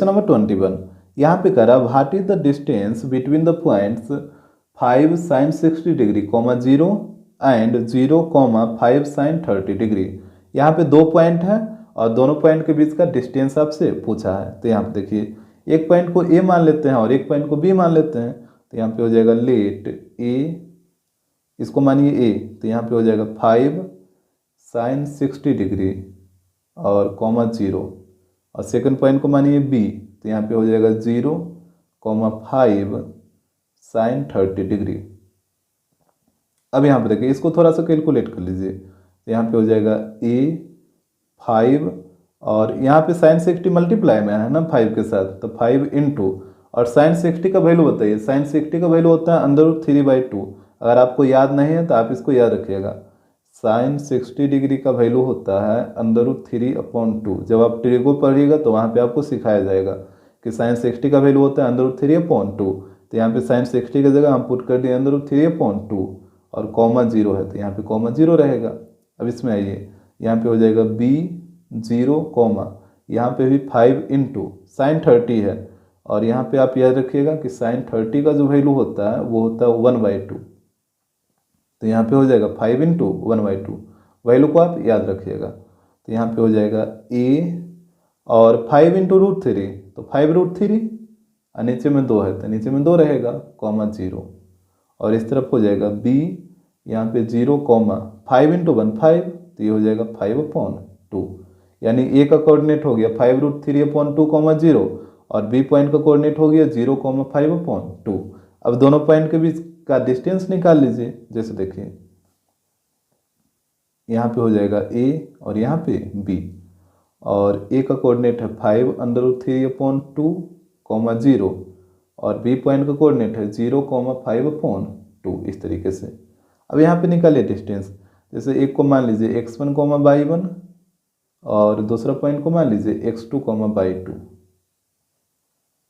Question number 21, यहाँ पे करा what is the distance between the points 5 sin 60 degree 0 and 0, 5 sin 30 degree. यहाँ पे दो पॉइंट है और दोनों पॉइंट के बीच का डिस्टेंस आपसे पूछा है। तो यहाँ पे देखिए एक पॉइंट को ए मान लेते हैं और एक पॉइंट को बी मान लेते हैं। तो यहाँ पे हो जाएगा लेट ए, इसको मानिए ए, तो यहाँ पे हो जाएगा 5 sin 60 डिग्री और 0, और सेकंड पॉइंट को मानिए बी, तो यहाँ पे हो जाएगा 0, 5 sin 30 डिग्री। अब यहाँ पे देखिए इसको थोड़ा सा कैलकुलेट कर लीजिए। तो यहाँ पे हो जाएगा ए 5 और यहाँ पे sin 60 मल्टीप्लाई में है ना 5 के साथ, तो 5 इंटू, और sin 60 का वैल्यू बताइए। sin 60 का वैल्यू होता है √3/2। अगर आपको याद नहीं है तो आप इसको याद रखिएगा। sin 60 डिग्री का वैल्यू होता है √3/2। जब आप ट्रिगो पढ़िएगा तो वहाँ पे आपको सिखाया जाएगा कि sin 60 का वैल्यू होता है √3/2। तो यहाँ पे sin 60 की जगह हम पुट कर दिए √3/2 और 0 है, तो यहाँ पे 0 रहेगा। अब इसमें आइए, यहाँ पे हो जाएगा b 0, यहाँ पे भी 5 इंटू sin 30 है, और यहाँ पे आप याद रखिएगा कि sin 30 का जो वैल्यू होता है वो होता है 1/2। तो यहाँ पे हो जाएगा 5 इंटू 1/2, वैल्यू को आप याद रखिएगा। तो यहाँ पे हो जाएगा a और 5 इंटू √3, तो 5√3, और नीचे में 2 है तो नीचे में 2 रहेगा, 0, और इस तरफ हो जाएगा b, यहाँ पे 0, 5 इंटू 1 5, तो ये हो जाएगा 5/2। यानी a का कोऑर्डिनेट हो गया 5√3/2, 0, और b पॉइंट का कोऑर्डिनेट हो गया 0, 5/2। अब दोनों पॉइंट के बीच का डिस्टेंस निकाल लीजिए। जैसे देखिए यहाँ पे हो जाएगा a और यहाँ पे b, और a का कोऑर्डिनेट है 5√3/2, 0, और b पॉइंट का कोऑर्डिनेट है 0, 5/2, इस तरीके से। अब यहाँ पे निकालिए डिस्टेंस। जैसे एक को मान लीजिए x1, y1, और दूसरा पॉइंट को मान लीजिए x2, y2।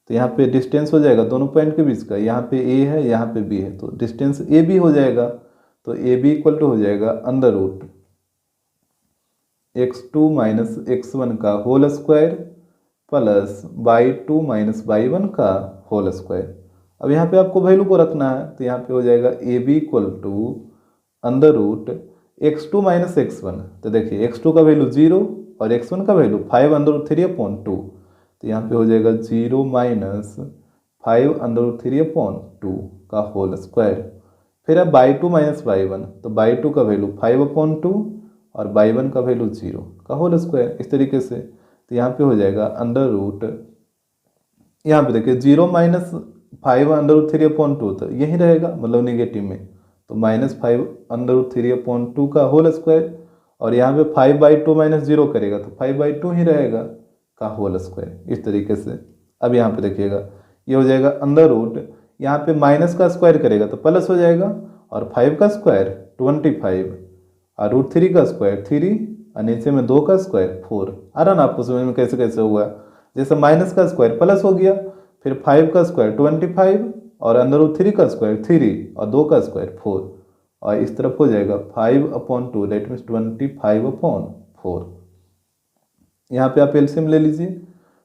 तो यहाँ पे डिस्टेंस हो जाएगा दोनों पॉइंट के बीच का, यहाँ पे a है यहाँ पे b है, तो डिस्टेंस ए बी हो जाएगा। तो ए बी इक्वल टू हो जाएगा √x2 - x1 का whole square plus y2 - y1 का होल स्क्वायर। अब यहाँ पे आपको वैल्यू को रखना है, तो यहाँ पे हो जाएगा A B equal to √x2 - x1। तो देखिए x2 का वैल्यू 0 और x1 का वैल्यू 5√3/2, तो यहाँ पे हो जाएगा 0 - 5√3/2 का होल स्क्वायर। फिर अब y2 - y1, तो y2 का वैल्यू 5/2 और y1 का वैल्यू 0 का होल स्क्वायर, इस तरीके से। तो यहाँ पे हो जाएगा यहाँ पे देखिए 0 - 5√3/2, तो यही रहेगा, मतलब निगेटिव में, तो -5√3/2 का होल स्क्वायर, और यहाँ पे 5/2 - 0 करेगा तो 5/2 ही रहेगा का होल स्क्वायर, इस तरीके से। अब यहाँ पे देखिएगा ये हो जाएगा यहाँ पे माइनस का स्क्वायर करेगा तो प्लस हो जाएगा, और 5 का स्क्वायर 25, और √3 का स्क्वायर 3, और नीचे में 2 का स्क्वायर 4। आ रहा ना आपको समझ में कैसे कैसे हुआ। जैसे माइनस का स्क्वायर प्लस हो गया, फिर 5 का स्क्वायर 25, और √3 का स्क्वायर 3, और 2 का स्क्वायर 4, और इस तरफ हो जाएगा 5/2, दैट मीन्स 25/4। यहाँ पे आप एलसीएम ले लीजिए,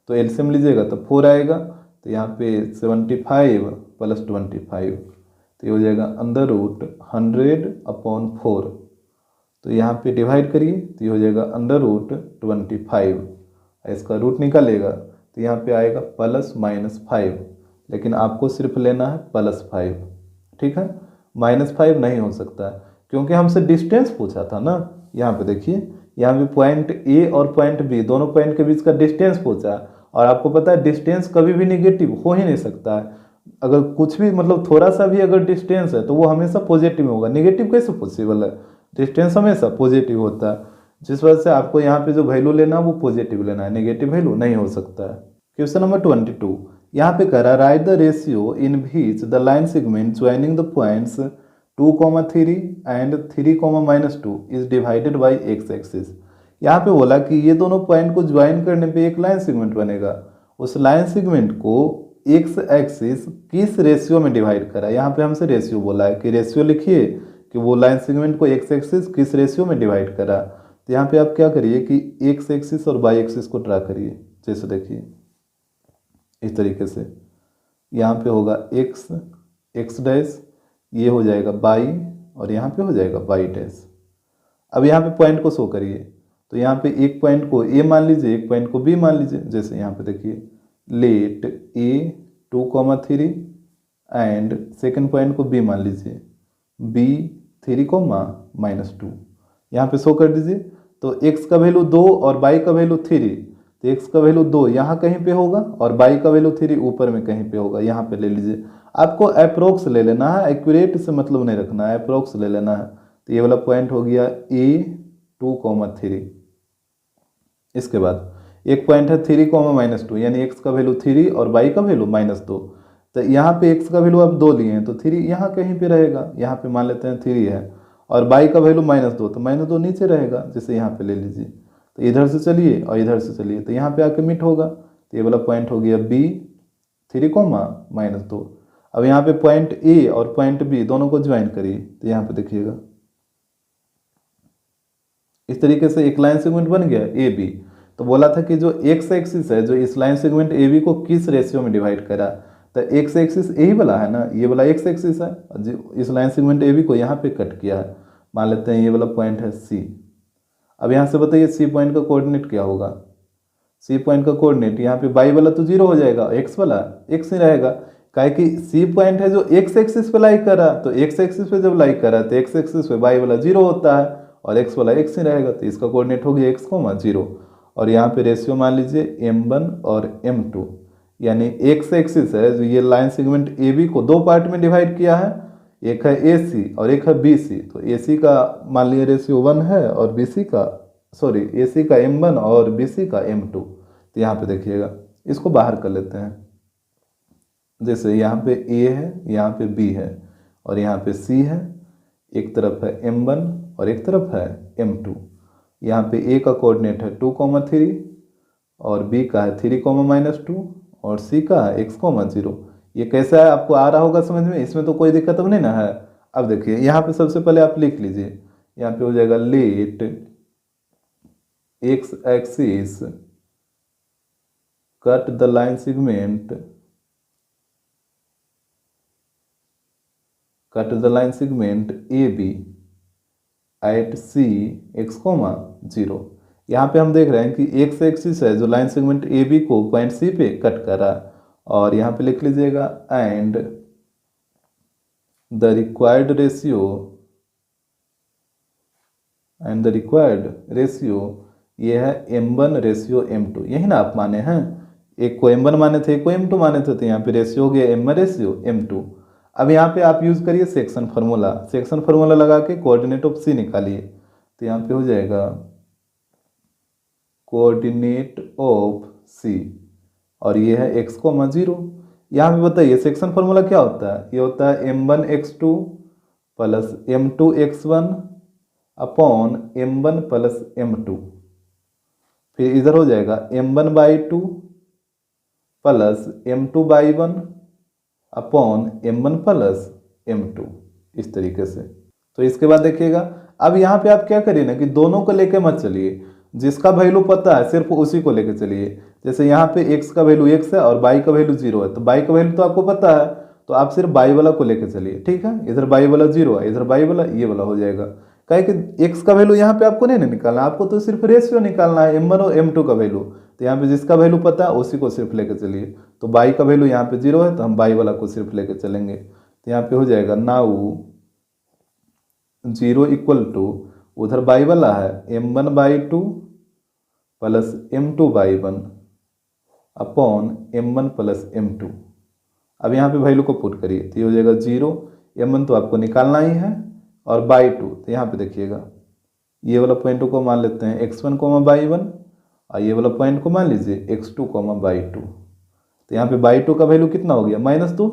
तो एलसीएम लीजिएगा तो 4 आएगा, तो यहाँ पे 75 + 25, तो ये हो जाएगा √100/4। तो यहाँ पे डिवाइड करिए तो ये हो जाएगा √25, इसका रूट निकालेगा तो यहाँ पे आएगा +-5, लेकिन आपको सिर्फ लेना है +5, ठीक है। -5 नहीं हो सकता है क्योंकि हमसे डिस्टेंस पूछा था ना। यहाँ पे देखिए, यहाँ पे पॉइंट ए और पॉइंट बी, दोनों पॉइंट के बीच का डिस्टेंस पूछा है, और आपको पता है डिस्टेंस कभी भी निगेटिव हो ही नहीं सकता है। अगर कुछ भी मतलब थोड़ा सा भी अगर डिस्टेंस है तो वो हमेशा पॉजिटिव होगा, निगेटिव कैसे पॉसिबल है। डिस्टेंस हमेशा पॉजिटिव होता है, जिस वजह से आपको यहाँ पे जो वैल्यू लेना है वो पॉजिटिव लेना है, नेगेटिव वैल्यू नहीं हो सकता है। क्वेश्चन नंबर 22, यहाँ पे कह रहा है right the ratio in which the line segment joining the points 2, 3 and 3, -2 is divided by x axis. यहाँ पे बोला कि ये दोनों पॉइंट को ज्वाइन करने पे एक लाइन सेगमेंट बनेगा, उस लाइन सेगमेंट को x एक्सिस किस रेशियो में डिवाइड करा। यहाँ पे हमसे रेशियो बोला है कि रेशियो लिखिए कि वो लाइन सेगमेंट को x एक्सिस किस रेशियो में डिवाइड करा। तो यहाँ पे आप क्या करिए कि x एक्सिस और y एक्सिस को ड्रा करिए। जैसे देखिए इस तरीके से यहाँ पे होगा x, x डैश, ये हो जाएगा y और यहाँ पे हो जाएगा y डैश। अब यहाँ पे पॉइंट को शो करिए, तो यहाँ पे एक पॉइंट को a मान लीजिए, एक पॉइंट को b मान लीजिए। जैसे यहाँ पे देखिए let a 2,3 and second point को b मान लीजिए, b 3,-2। यहाँ पे शो कर दीजिए। तो x का वैल्यू 2 और y का वैल्यू 3, तो x का वैल्यू 2 यहाँ कहीं पे होगा और y का वैल्यू 3 ऊपर में कहीं पे होगा। यहाँ पे ले लीजिए, आपको अप्रोक्स ले लेना है, एक्यूरेट से मतलब नहीं रखना है, अप्रोक्स ले लेना है। तो ये वाला पॉइंट हो गया a 2,3। इसके बाद एक पॉइंट है 3,-2, यानी x का वैल्यू 3 और y का वैल्यू -2। तो यहाँ पे x का वैल्यू आप 2 लिए हैं, तो 3 यहाँ कहीं पे रहेगा, यहाँ पे मान लेते हैं 3 है, और y का वैल्यू -2, तो -2 नीचे रहेगा, जैसे यहाँ पे ले लीजिए। तो इधर से चलिए और इधर से चलिए, तो यहाँ पे आके मिट होगा। तो ये वाला पॉइंट हो गया b 3,-2। अब यहाँ पे पॉइंट a और पॉइंट b दोनों को ज्वाइन करिए, तो यहाँ पे देखिएगा इस तरीके से एक लाइन सेगमेंट बन गया ए बी। तो बोला था कि जो एक्स एक्सिस है, जो इस लाइन सेगमेंट ए बी को किस रेशियो में डिवाइड करा, तो एक्स एक्सिस यही वाला है ना, ये वाला एक्स एक्सिस है, जो इस लाइन सेगमेंट ए बी को यहाँ पे कट किया है। मान लेते हैं ये वाला पॉइंट है सी। अब यहाँ से बताइए सी पॉइंट का कोऑर्डिनेट क्या होगा। सी पॉइंट का कोऑर्डिनेट यहाँ पे बाई वाला तो 0 हो जाएगा, एक्स वाला एक्स ही रहेगा, काहे कि सी पॉइंट है जो एक्स एक्सिस पे लाई करा, तो एक्स एक्सिस पे जब लाई करा तो एक्स एक्सिस पे बाई वाला 0 होता है और एक्स वाला एक्स ही रहेगा, तो इसका कोऑर्डिनेट हो गया x, 0। और यहाँ पे रेशियो मान लीजिए m1 और m2, यानी एक्स एक्सिस है जो ये लाइन सेगमेंट ए बी को दो पार्ट में डिवाइड किया है, एक है ए सी और एक है बी सी। तो ए सी का मान लीजिए रेशियो 1 है और बी सी का ए सी का m1 और बी सी का m2। तो यहाँ पे देखिएगा, इसको बाहर कर लेते हैं। जैसे यहाँ पे a है, यहाँ पे b है और यहाँ पे c है, एक तरफ है m1 और एक तरफ है m2। यहाँ पे a का कोऑर्डिनेट है 2,3 और b का है 3,-2 और c का है x, 0। ये कैसा है आपको आ रहा होगा समझ में, इसमें तो कोई दिक्कत अब नहीं ना है। अब देखिए यहाँ पे सबसे पहले आप लिख लीजिए, यहाँ पे हो जाएगा let x axis cut the line segment A B at C x, 0। यहाँ पे हम देख रहे हैं कि x एक्सिस है जो लाइन सेगमेंट ए बी को पॉइंट सी पे कट कर रहा है, और यहाँ पे लिख लीजिएगा एंड द रिक्वायर्ड रेशियो ये है m1 रेशियो m2। यही ना आप माने हैं, एक को m1 माने थे, एक को m2 माने थे, तो यहाँ पे रेशियो हो गया m1 रेशियो m2। अब यहाँ पे आप यूज करिए सेक्शन फार्मूला लगा के कोऑर्डिनेट ऑफ सी निकालिए। तो यहाँ पे हो जाएगा कोऑर्डिनेट ऑफ सी और ये है x, 0। यहाँ पे बताइए सेक्शन फार्मूला क्या होता है, ये होता है m1 x2 plus m2 x1 upon m1 plus m2। फिर इधर हो जाएगा m1/2 plus m2/1 upon m1 plus m2, इस तरीके से। तो इसके बाद देखिएगा, अब यहाँ पे आप क्या करिए ना कि दोनों को लेके मत चलिए, जिसका वैल्यू पता है सिर्फ उसी को लेके चलिए। जैसे यहाँ पे x का वैल्यू x है और y का वैल्यू 0 है, तो y का वैल्यू तो आपको पता है, तो आप सिर्फ y वाला को लेके चलिए, ठीक है। इधर y वाला 0 है, इधर y वाला ये वाला हो जाएगा, काहे कि x का वैल्यू यहाँ पे आपको नहीं निकालना, आपको तो सिर्फ रेशियो निकालना है m1 और m2 का वैल्यू। तो यहाँ पे जिसका वैल्यू पता है उसी को सिर्फ लेके चलिए। तो y का वैल्यू यहाँ पे 0 है, तो हम y वाला को सिर्फ लेके चलेंगे। तो यहाँ पे हो जाएगा नाउ 0 इक्वल टू, उधर y वाला है m1/2 plus m2/1 upon m1 plus m2। अब यहाँ पे वैल्यू को पुट करिए, तो ये हो जाएगा 0, m1 तो आपको निकालना ही है और बाई 2। तो यहाँ पे देखिएगा ये वाला पॉइंट को मान लेते हैं x1, y1 और ये वाला पॉइंट को मान लीजिए x2, y2। तो यहाँ पे बाई 2 का वैल्यू कितना हो गया, -2।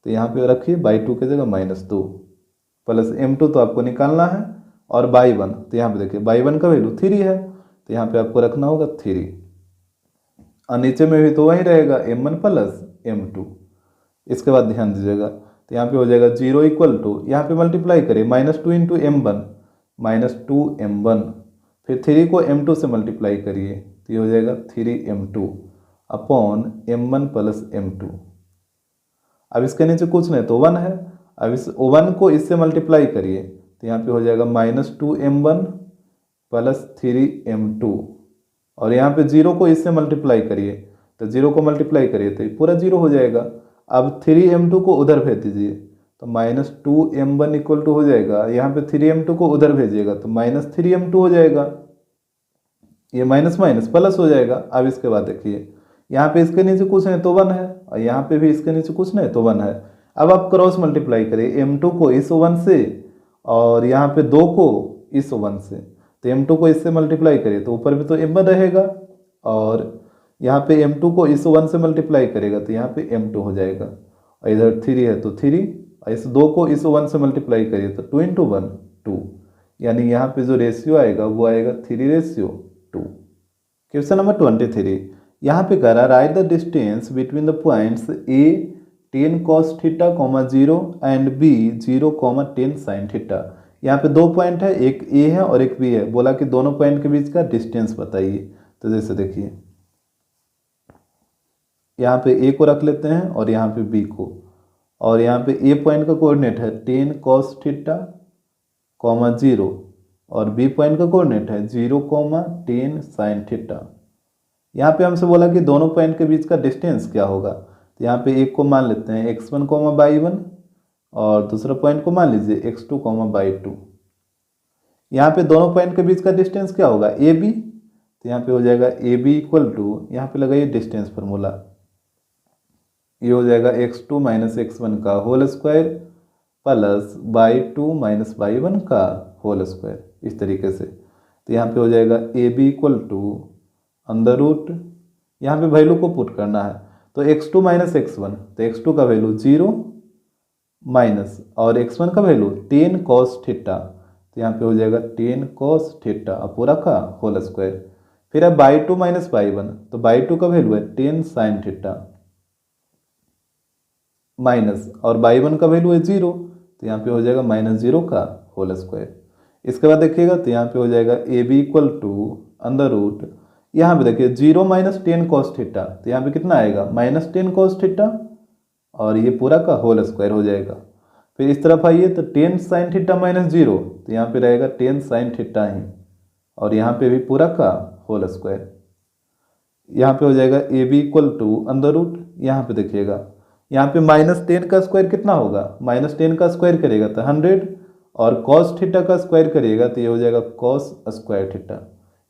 तो यहाँ पे रखिए बाई 2 की जगह -2 प्लस m2 तो आपको निकालना है और बाई 1। तो यहाँ पे देखिए बाई 1 का वैल्यू 3 है, तो यहाँ पे आपको रखना होगा 3 और नीचे में भी तो वही रहेगा m1 प्लस m2। इसके बाद ध्यान दीजिएगा, तो यहाँ पे हो जाएगा 0 इक्वल टू, यहाँ पे मल्टीप्लाई करिए -2 इंटू m1 -2m1, फिर 3 को m2 से मल्टीप्लाई करिए, तो ये हो जाएगा 3m2 upon m1 plus m2। अब इसके नीचे कुछ नहीं तो 1 है। अब इस 1 को इससे मल्टीप्लाई करिए तो यहाँ पे हो जाएगा -2m1 प्लस 3m2, और यहाँ पे 0 को इससे मल्टीप्लाई करिए तो 0 को मल्टीप्लाई करिए तो ये पूरा 0 हो जाएगा। अब 3m2 को उधर भेज दीजिए तो -2m1 इक्वल टू हो जाएगा, यहाँ पे 3m2 को उधर भेजिएगा तो -3m2 हो जाएगा, ये माइनस माइनस प्लस हो जाएगा। अब इसके बाद देखिए यहाँ पे इसके नीचे कुछ नहीं तो 1 है, और यहाँ पे भी इसके नीचे कुछ नहीं तो 1 है। अब आप क्रॉस मल्टीप्लाई करिए m2 को इस 1 से और यहाँ पे 2 को इस 1 से, तो m2 को इससे मल्टीप्लाई करिए तो ऊपर भी तो m1 रहेगा, और यहाँ पे m2 को इस 1 से मल्टीप्लाई करेगा तो यहाँ पे m2 हो जाएगा, और इधर 3 है तो 3, और इस 2 को इस 1 से मल्टीप्लाई करिए तो 2 × 1 2, यानी यहाँ पे जो रेशियो आएगा वो आएगा 3:2। क्वेश्चन नंबर 23, यहाँ पे कह रहा write the distance between the points a 10 cos theta, 0 and b 0, 10 sin theta. यहाँ पे दो पॉइंट है, एक a है और एक b है। बोला कि दोनों पॉइंट के बीच का डिस्टेंस बताइए। तो जैसे देखिए यहाँ पे a को रख लेते हैं और यहाँ पे b को, और यहाँ पे a पॉइंट का कोऑर्डिनेट है 10 cos थीटा, 0, और b पॉइंट का कोऑर्डिनेट है 0, 10 sin थीटा। यहाँ पे हमसे बोला कि दोनों पॉइंट के बीच का डिस्टेंस क्या होगा। तो यहाँ पे एक को मान लेते हैं x1, y1, और दूसरा पॉइंट को मान लीजिए x2, y2। यहाँ पे दोनों पॉइंट के बीच का डिस्टेंस क्या होगा, AB। तो यहाँ पे हो जाएगा AB इक्वल टू, यहाँ पे लगाइए डिस्टेंस फार्मूला, ये हो जाएगा x2 - x1 का whole square plus y2 - y1 का होल स्क्वायर, इस तरीके से। तो यहाँ पे हो जाएगा AB equal to under root, यहाँ पे वैल्यू को पुट करना है तो x2 - x1, तो x2 का वैल्यू 0 माइनस, और x1 का वैल्यू 10 cos थीटा, तो यहाँ पे हो जाएगा 10 cos थीटा पूरा का होल स्क्वायर। फिर अब y2 - y1, तो y2 का वैल्यू है 10 sin थीटा माइनस, और y1 का वैल्यू है 0, तो यहाँ पे हो जाएगा -0 का होल स्क्वायर। इसके बाद देखिएगा तो यहाँ पे हो जाएगा AB equal to under root, यहाँ पे देखिए 0 - 10 cos थीटा, तो यहाँ पे कितना आएगा -10 cos थीटा, और ये पूरा का होल स्क्वायर हो जाएगा। फिर इस तरफ आइए तो 10 sin थीटा -0, तो यहाँ पे रहेगा 10 sin थीटा ही, और यहाँ पे भी पूरा का होल स्क्वायर। यहाँ पे हो जाएगा AB equal to under root, यहाँ पे देखिएगा यहाँ पे -10 का स्क्वायर कितना होगा, -10 का स्क्वायर करेगा तो 100, और cos थीटा का स्क्वायर करिएगा तो ये हो जाएगा cos स्क्वायर थीटा।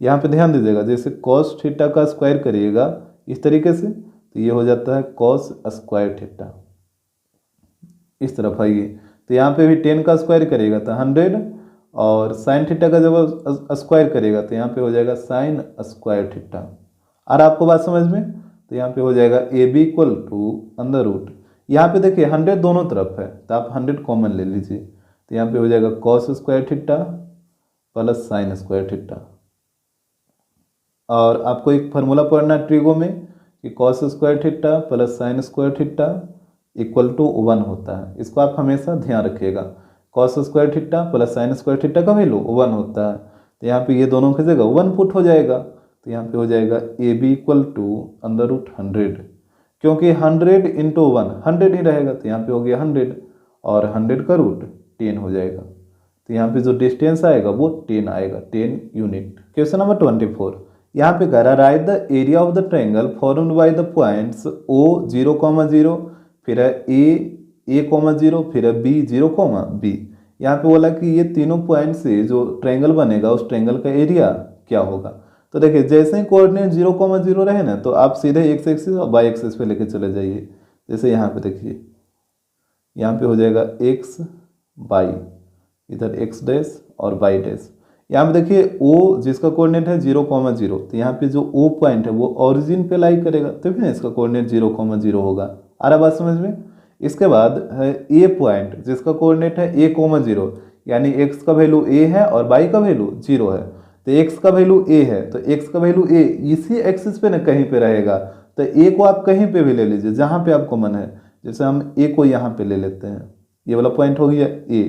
यहाँ पे ध्यान दीजिएगा, जैसे cos थीटा का स्क्वायर करिएगा इस तरीके से तो ये हो जाता है cos स्क्वायर थीटा। इस तरफ आइए तो यहाँ पे भी 10 का स्क्वायर करेगा तो 100, और sin थीटा का जब स्क्वायर करेगा तो यहाँ पे हो जाएगा sin स्क्वायर थीटा। और आपको बात समझ में, तो यहाँ पे हो जाएगा AB equal to under root, यहाँ पे देखिए 100 दोनों तरफ है तो आप 100 कॉमन ले लीजिए, तो यहाँ पे हो जाएगा cos square theta plus sin square theta. और आपको एक फार्मूला पढ़ना है ट्रिगो में कि cos square theta plus sin square theta equal to 1 होता है। इसको आप हमेशा ध्यान रखिएगा, cos square theta plus sin square theta का वैल्यू 1 होता है। तो यहाँ पे ये दोनों की जगह 1 पुट हो जाएगा, तो यहाँ पे हो जाएगा AB equal to under root 100, क्योंकि 100 इंटू 1 100 ही रहेगा, तो यहाँ पे हो गया 100, और 100 का रूट 10 हो जाएगा। तो यहाँ पे जो डिस्टेंस आएगा वो 10 आएगा, 10 यूनिट। क्वेश्चन नंबर 24, यहाँ पे कह रहा write the area of the triangle formed by the points O 0, 0, फिर है A 0, फिर है B 0, B। यहाँ पे बोला कि ये तीनों पॉइंट से जो ट्रायंगल बनेगा उस ट्रायंगल का एरिया क्या होगा। तो देखिए जैसे ही कोऑर्डिनेट 0, 0 रहे ना तो आप सीधे x एक्सिस और y एक्सिस पे लेके चले जाइए। जैसे यहाँ पे देखिए यहाँ पे हो जाएगा x y, इधर x डैश और y डैश। यहाँ पे देखिए O जिसका कोऑर्डिनेट है 0, 0, तो यहाँ पे जो O पॉइंट है वो ओरिजिन पे लाई करेगा, तो फिर इसका कोऑर्डिनेट 0, 0 होगा। आ रहा बात समझ में। इसके बाद है A पॉइंट जिसका कोऑर्डिनेट है A, 0, यानी x का वैल्यू A है और y का वैल्यू 0 है, तो x का वैल्यू A है तो x का वैल्यू A इसी एक्सिस पे ना कहीं पे रहेगा। तो A को आप कहीं पे भी ले लीजिए जहाँ पे आपको मन है, जैसे हम A को यहाँ पे ले लेते हैं, ये वाला पॉइंट हो गया A,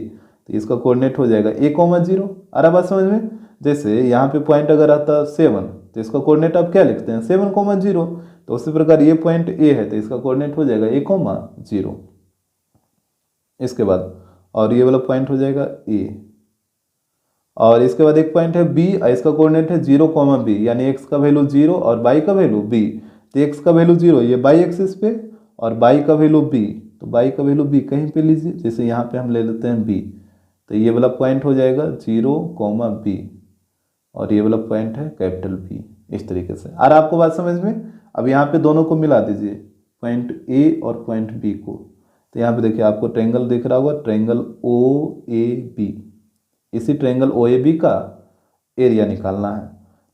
तो इसका कोऑर्डिनेट हो जाएगा A, 0। आ रहा बात समझ में। जैसे यहाँ पे पॉइंट अगर आता 7, तो इसका कोऑर्डिनेट आप क्या लिखते हैं 7, 0, तो उसी प्रकार ये पॉइंट ए है तो इसका कोऑर्डिनेट हो जाएगा ए कोमा 0। इसके बाद और ये वाला पॉइंट हो जाएगा ए, और इसके बाद एक पॉइंट है बी, इसका कोऑर्डिनेट है 0 कोमा बी, यानी एक्स का वैल्यू 0 और वाई का वैल्यू बी। तो एक्स का वैल्यू 0 ये बाई एक्सिस पे, और वाई का वैल्यू बी, तो वाई का वैल्यू बी कहीं पे लीजिए, जैसे यहाँ पे हम ले लेते हैं बी, तो ये वाला पॉइंट हो जाएगा 0 कोमा बी, और ये वाला पॉइंट है कैपिटल बी। इस तरीके से और आपको बात समझ में। अब यहाँ पे दोनों को मिला दीजिए, पॉइंट ए और पॉइंट बी को। तो यहाँ पे देखिए आपको ट्रायंगल दिख रहा होगा, ट्रायंगल ओ ए बी। इसी ट्रायंगल ओ ए बी का एरिया निकालना है।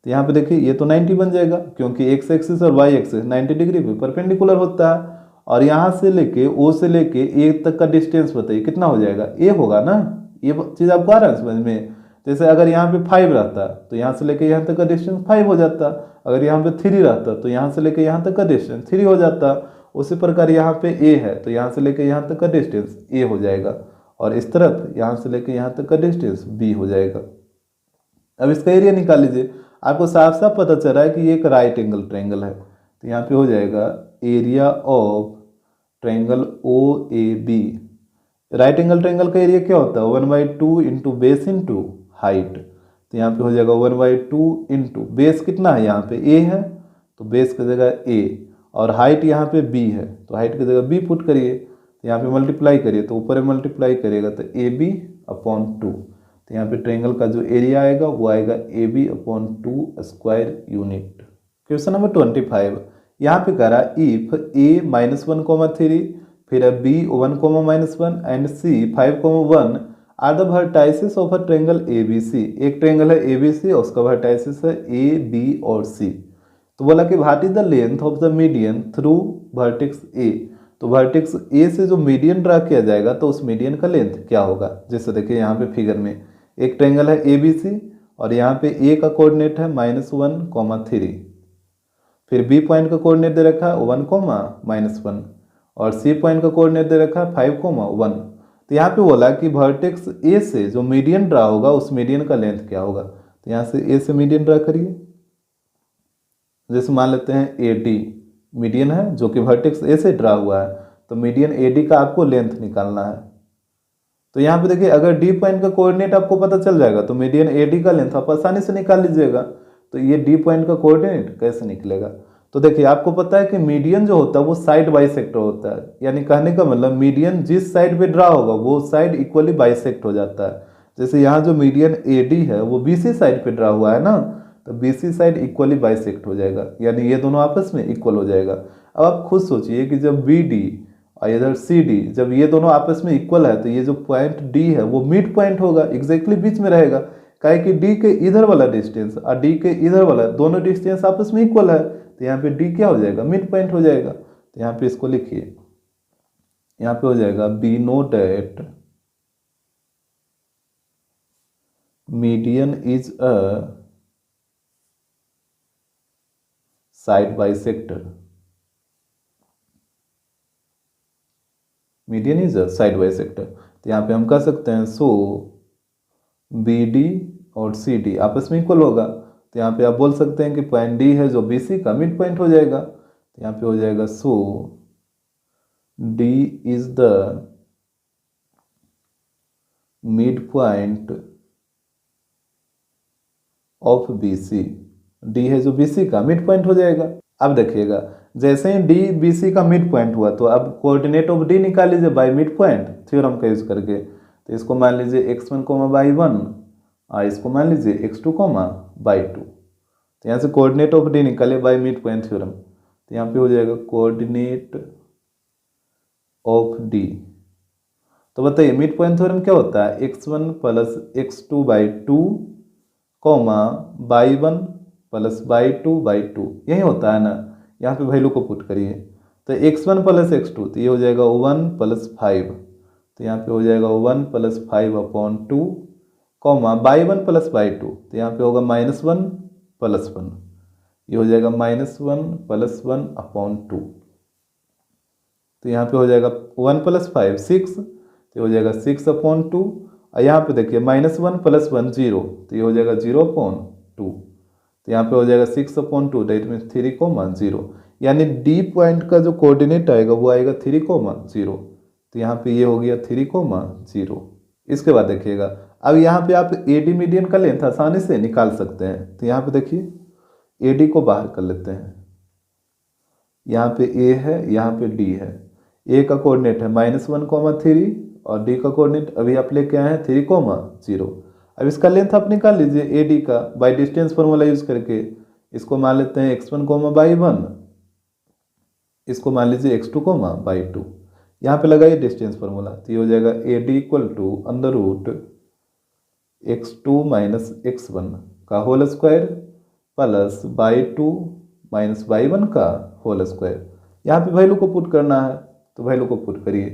तो यहाँ पे देखिए ये तो 90 बन जाएगा, क्योंकि एक्स एक्सिस और वाई एक्सिस 90 डिग्री पे परपेंडिकुलर होता है। और यहाँ से लेके ओ से लेके ए तक का डिस्टेंस बताइए कितना हो जाएगा, ए होगा ना। ये चीज़ आपको आ रहा है समझ में। जैसे अगर यहाँ पे 5 रहता तो यहाँ से लेके यहाँ तक का डिस्टेंस 5 हो जाता, अगर यहाँ पे 3 रहता तो यहाँ से लेके यहाँ तक का डिस्टेंस 3 हो जाता। उसी प्रकार यहाँ पे ए है तो यहाँ से लेके यहाँ तक का डिस्टेंस ए हो जाएगा, और इस तरफ यहाँ से लेके यहाँ तक का डिस्टेंस बी हो जाएगा। अब इसका एरिया निकाल लीजिए, आपको साफ साफ पता चल रहा है कि ये एक राइट एंगल ट्रायंगल है। तो यहाँ पे हो जाएगा area of triangle O A B. Right angle triangle का एरिया क्या होता है, 1/2 इंटू बेस इंटू हाइट। तो यहाँ पे हो जाएगा 1/2 इंटू बेस कितना है, यहाँ पे ए है तो बेस की जगह ए, और हाइट यहाँ पे बी है तो हाइट की जगह बी पुट करिए। तो यहाँ पे मल्टीप्लाई करिए, तो ऊपर में मल्टीप्लाई करिएगा तो ए बी अपॉन 2। तो यहाँ पे ट्रायंगल का जो एरिया आएगा वो आएगा A B upon 2 square unit. Question number 25 यहाँ पे कह रहा इफ ए -1,3, फिर B 1,-1 and C 5,1 are the vertices of a triangle A B C. एक ट्रायंगल है ए बी सी और उसका वर्टाइसेस है ए बी और सी। तो बोला कि what is the length of the median through vertex ए। तो वर्टेक्स ए से जो मीडियन ड्रा किया जाएगा तो उस मीडियन का लेंथ क्या होगा। जैसे देखिए यहाँ पे फिगर में एक ट्रायंगल है ए बी सी, और यहाँ पे ए का कोऑर्डिनेट है -1,3, फिर बी पॉइंट का कोऑर्डिनेट दे रखा है 1,-1, और सी पॉइंट का कोऑर्डिनेट दे रखा है 5,1। तो यहाँ पे बोला कि वर्टेक्स ए से जो मीडियन ड्रा होगा उस मीडियन का लेंथ क्या होगा। तो यहाँ से ए से मीडियन ड्रा करिए, जैसे मान लेते हैं ए डी मीडियन है जो कि वर्टेक्स ए से ड्रा हुआ है, तो मीडियन ए डी का आपको लेंथ निकालना है। तो यहाँ पे देखिए अगर डी पॉइंट का कोऑर्डिनेट आपको पता चल जाएगा तो मीडियन ए डी का लेंथ आप आसानी से निकाल लीजिएगा। तो ये डी पॉइंट का कोऑर्डिनेट कैसे निकलेगा, तो देखिए आपको पता है कि मीडियन जो होता है वो साइड बाइसेक्टर होता है, यानी कहने का मतलब मीडियन जिस साइड पे ड्रा होगा वो साइड इक्वली बाइसेक्ट हो जाता है। जैसे यहाँ जो मीडियन ए डी है वो बी सी साइड पे ड्रा हुआ है ना, तो B C side equally bisect हो जाएगा, यानी ये दोनों आपस में इक्वल हो जाएगा। अब आप खुद सोचिए कि जब बी डी और इधर सी डी जब ये दोनों आपस में इक्वल है तो ये जो पॉइंट डी है वो मिड पॉइंट होगा, एग्जैक्टली बीच में रहेगा। काहे कि डी के इधर वाला डिस्टेंस और डी के इधर वाला दोनों डिस्टेंस आपस में इक्वल है, तो यहाँ पे डी क्या हो जाएगा, मिड पॉइंट हो जाएगा। तो यहाँ पे इसको लिखिए, यहाँ पे हो जाएगा be know that median is a side bisector. Median is a side bisector. तो यहाँ पे हम कह सकते हैं सो बी डी और सी डी आपस में इक्वल होगा। तो यहाँ पे आप बोल सकते हैं कि पॉइंट डी है जो बी सी का मिड पॉइंट हो जाएगा। तो यहाँ पे हो जाएगा so D is the mid point of B C. D है जो बी सी का मिड पॉइंट हो जाएगा। अब देखिएगा जैसे ही डी बी सी का मिड पॉइंट हुआ तो अब कोऑर्डिनेट ऑफ डी निकाल लीजिए बाय मिड पॉइंट थ्योरम का यूज करके। तो इसको मान लीजिए x1, y1 और इसको मान लीजिए x2, y2। तो यहाँ से कोऑर्डिनेट ऑफ डी निकाले बाय मिड पॉइंट थ्योरम। तो यहाँ पे हो जाएगा कोऑर्डिनेट ऑफ डी। तो बताइए मिड पॉइंट थ्योरम क्या होता है, x1 plus x2 by 2, y1 plus y2 यही होता है ना। यहाँ पे वैल्यू को पुट करिए, तो x1 प्लस x2 तो ये हो जाएगा 1 प्लस 5। तो यहाँ पे हो जाएगा 1 plus 5 upon 2, y1 plus y2 तो यहाँ पे होगा -1 प्लस 1, ये हो जाएगा -1 प्लस 1 अपॉन 2। तो यहाँ पे हो जाएगा 1 प्लस 5 6, तो हो जाएगा 6 अपॉन 2। और यहाँ पे देखिए -1 प्लस 1 0, तो ये हो जाएगा 0 अपॉन 2। तो यहाँ पे हो जाएगा 6 अपॉन 2 दैट मीन्स 3, 0। यानी डी पॉइंट का जो कोऑर्डिनेट आएगा वो आएगा 3,0। तो यहाँ पे ये हो गया 3,0। इसके बाद देखिएगा, अब यहाँ पे आप एडी मीडियन का लेंथ आसानी से निकाल सकते हैं। तो यहाँ पे देखिए एडी को बाहर कर लेते हैं। यहाँ पे ए है, यहाँ पे डी है। ए का कोऑर्डिनेट है -1,3 और डी का कोऑर्डिनेट अभी आप लेके आए हैं 3,0। अब इसका लेंथ आप निकाल लीजिए ए डी का बाय डिस्टेंस फॉर्मूला यूज करके। इसको मान लेते हैं x1, इसको मान लीजिए x2, y2। यहाँ पे लगाइए डिस्टेंस फार्मूला, तो ये हो जाएगा A D equal to √x2 - x1 का whole square plus y2 - y1 का होल स्क्वायर। यहाँ पे वैल्यू को पुट करना है, तो वैल्यू को पुट करिए।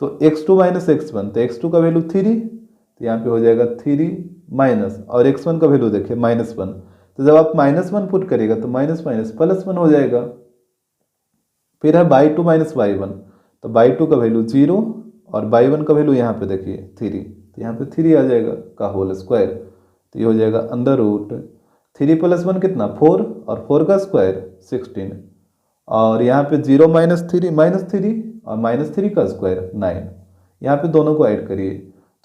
तो x2 - x1, तो x2 का वैल्यू 3, तो यहाँ पे हो जाएगा 3 माइनस, और x1 का वैल्यू देखिए -1। तो जब आप -1 पुट करिएगा तो माइनस माइनस +1 हो जाएगा। फिर है y2 - y1, तो y2 का वैल्यू 0 और y1 का वैल्यू यहाँ पे देखिए 3, तो यहाँ पे 3 आ जाएगा का होल स्क्वायर। तो ये हो जाएगा √3 + 1 कितना 4, और 4 का स्क्वायर 16, और यहाँ पे 0 - 3 और -3 का स्क्वायर 9। यहाँ पे दोनों को ऐड करिए,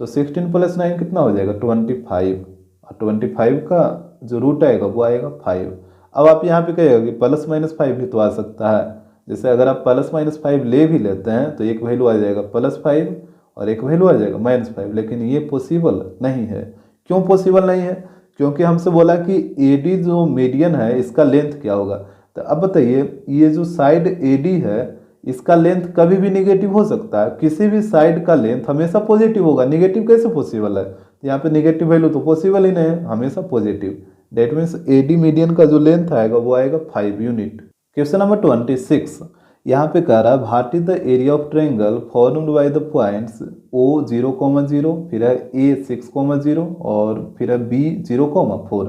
तो 16 + 9 कितना हो जाएगा 25, और 25 का जो रूट आएगा वो आएगा 5। अब आप यहाँ पे कहिएगा कि +-5 भी तो आ सकता है। जैसे अगर आप +-5 ले भी लेते हैं तो एक वैल्यू आ जाएगा +5 और एक वैल्यू आ जाएगा -5, लेकिन ये पॉसिबल नहीं है। क्यों पॉसिबल नहीं है? क्योंकि हमसे बोला कि AD जो मीडियन है इसका लेंथ क्या होगा। तो अब बताइए, ये जो साइड AD है इसका लेंथ कभी भी निगेटिव हो सकता है। किसी भी साइड का लेंथ हमेशा पॉजिटिव होगा, निगेटिव कैसे पॉसिबल है? यहाँ पे निगेटिव वैल्यू तो पॉसिबल ही नहीं है, हमेशा positive. That means AD median का जो लेंथ आएगा वो आएगा 5 यूनिट। क्वेश्चन नंबर 26, यहाँ पे कह रहा है what is the area of triangle formed by the points O 0,0, फिर है A 6,0 और फिर है B 0,4।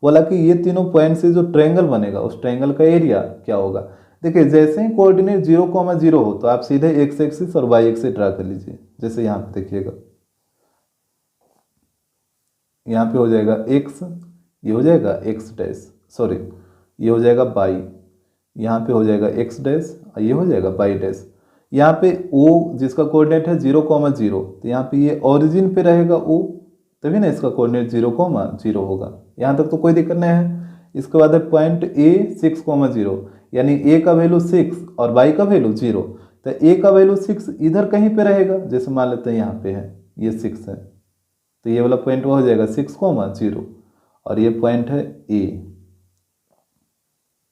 बोला कि ये तीनों पॉइंट से जो ट्रायंगल बनेगा उस ट्रायंगल का एरिया क्या होगा। देखिए जैसे ही कोऑर्डिनेट 0,0 हो तो आप सीधे x एक्सिस और y एक्सिस ड्रा कर लीजिए। जैसे यहाँ पे देखिएगा, यहाँ पे हो जाएगा x, ये हो जाएगा x', ये हो जाएगा y, यहाँ पे हो जाएगा x' और ये हो जाएगा y'। यहाँ पे O जिसका कोऑर्डिनेट है 0,0, तो यहाँ पे ये ओरिजिन पे रहेगा O, तभी ना इसका कोऑर्डिनेट 0,0 होगा। यहाँ तक तो कोई दिक्कत नहीं है। इसके बाद है पॉइंट A 6,0, यानी A का वैल्यू 6 और y का वैल्यू 0, तो A का वैल्यू 6 इधर कहीं पे रहेगा। जैसे मान लेते हैं यहाँ पे है, ये 6 है, तो ये वाला पॉइंट वो हो जाएगा 6,0 और ये पॉइंट है A।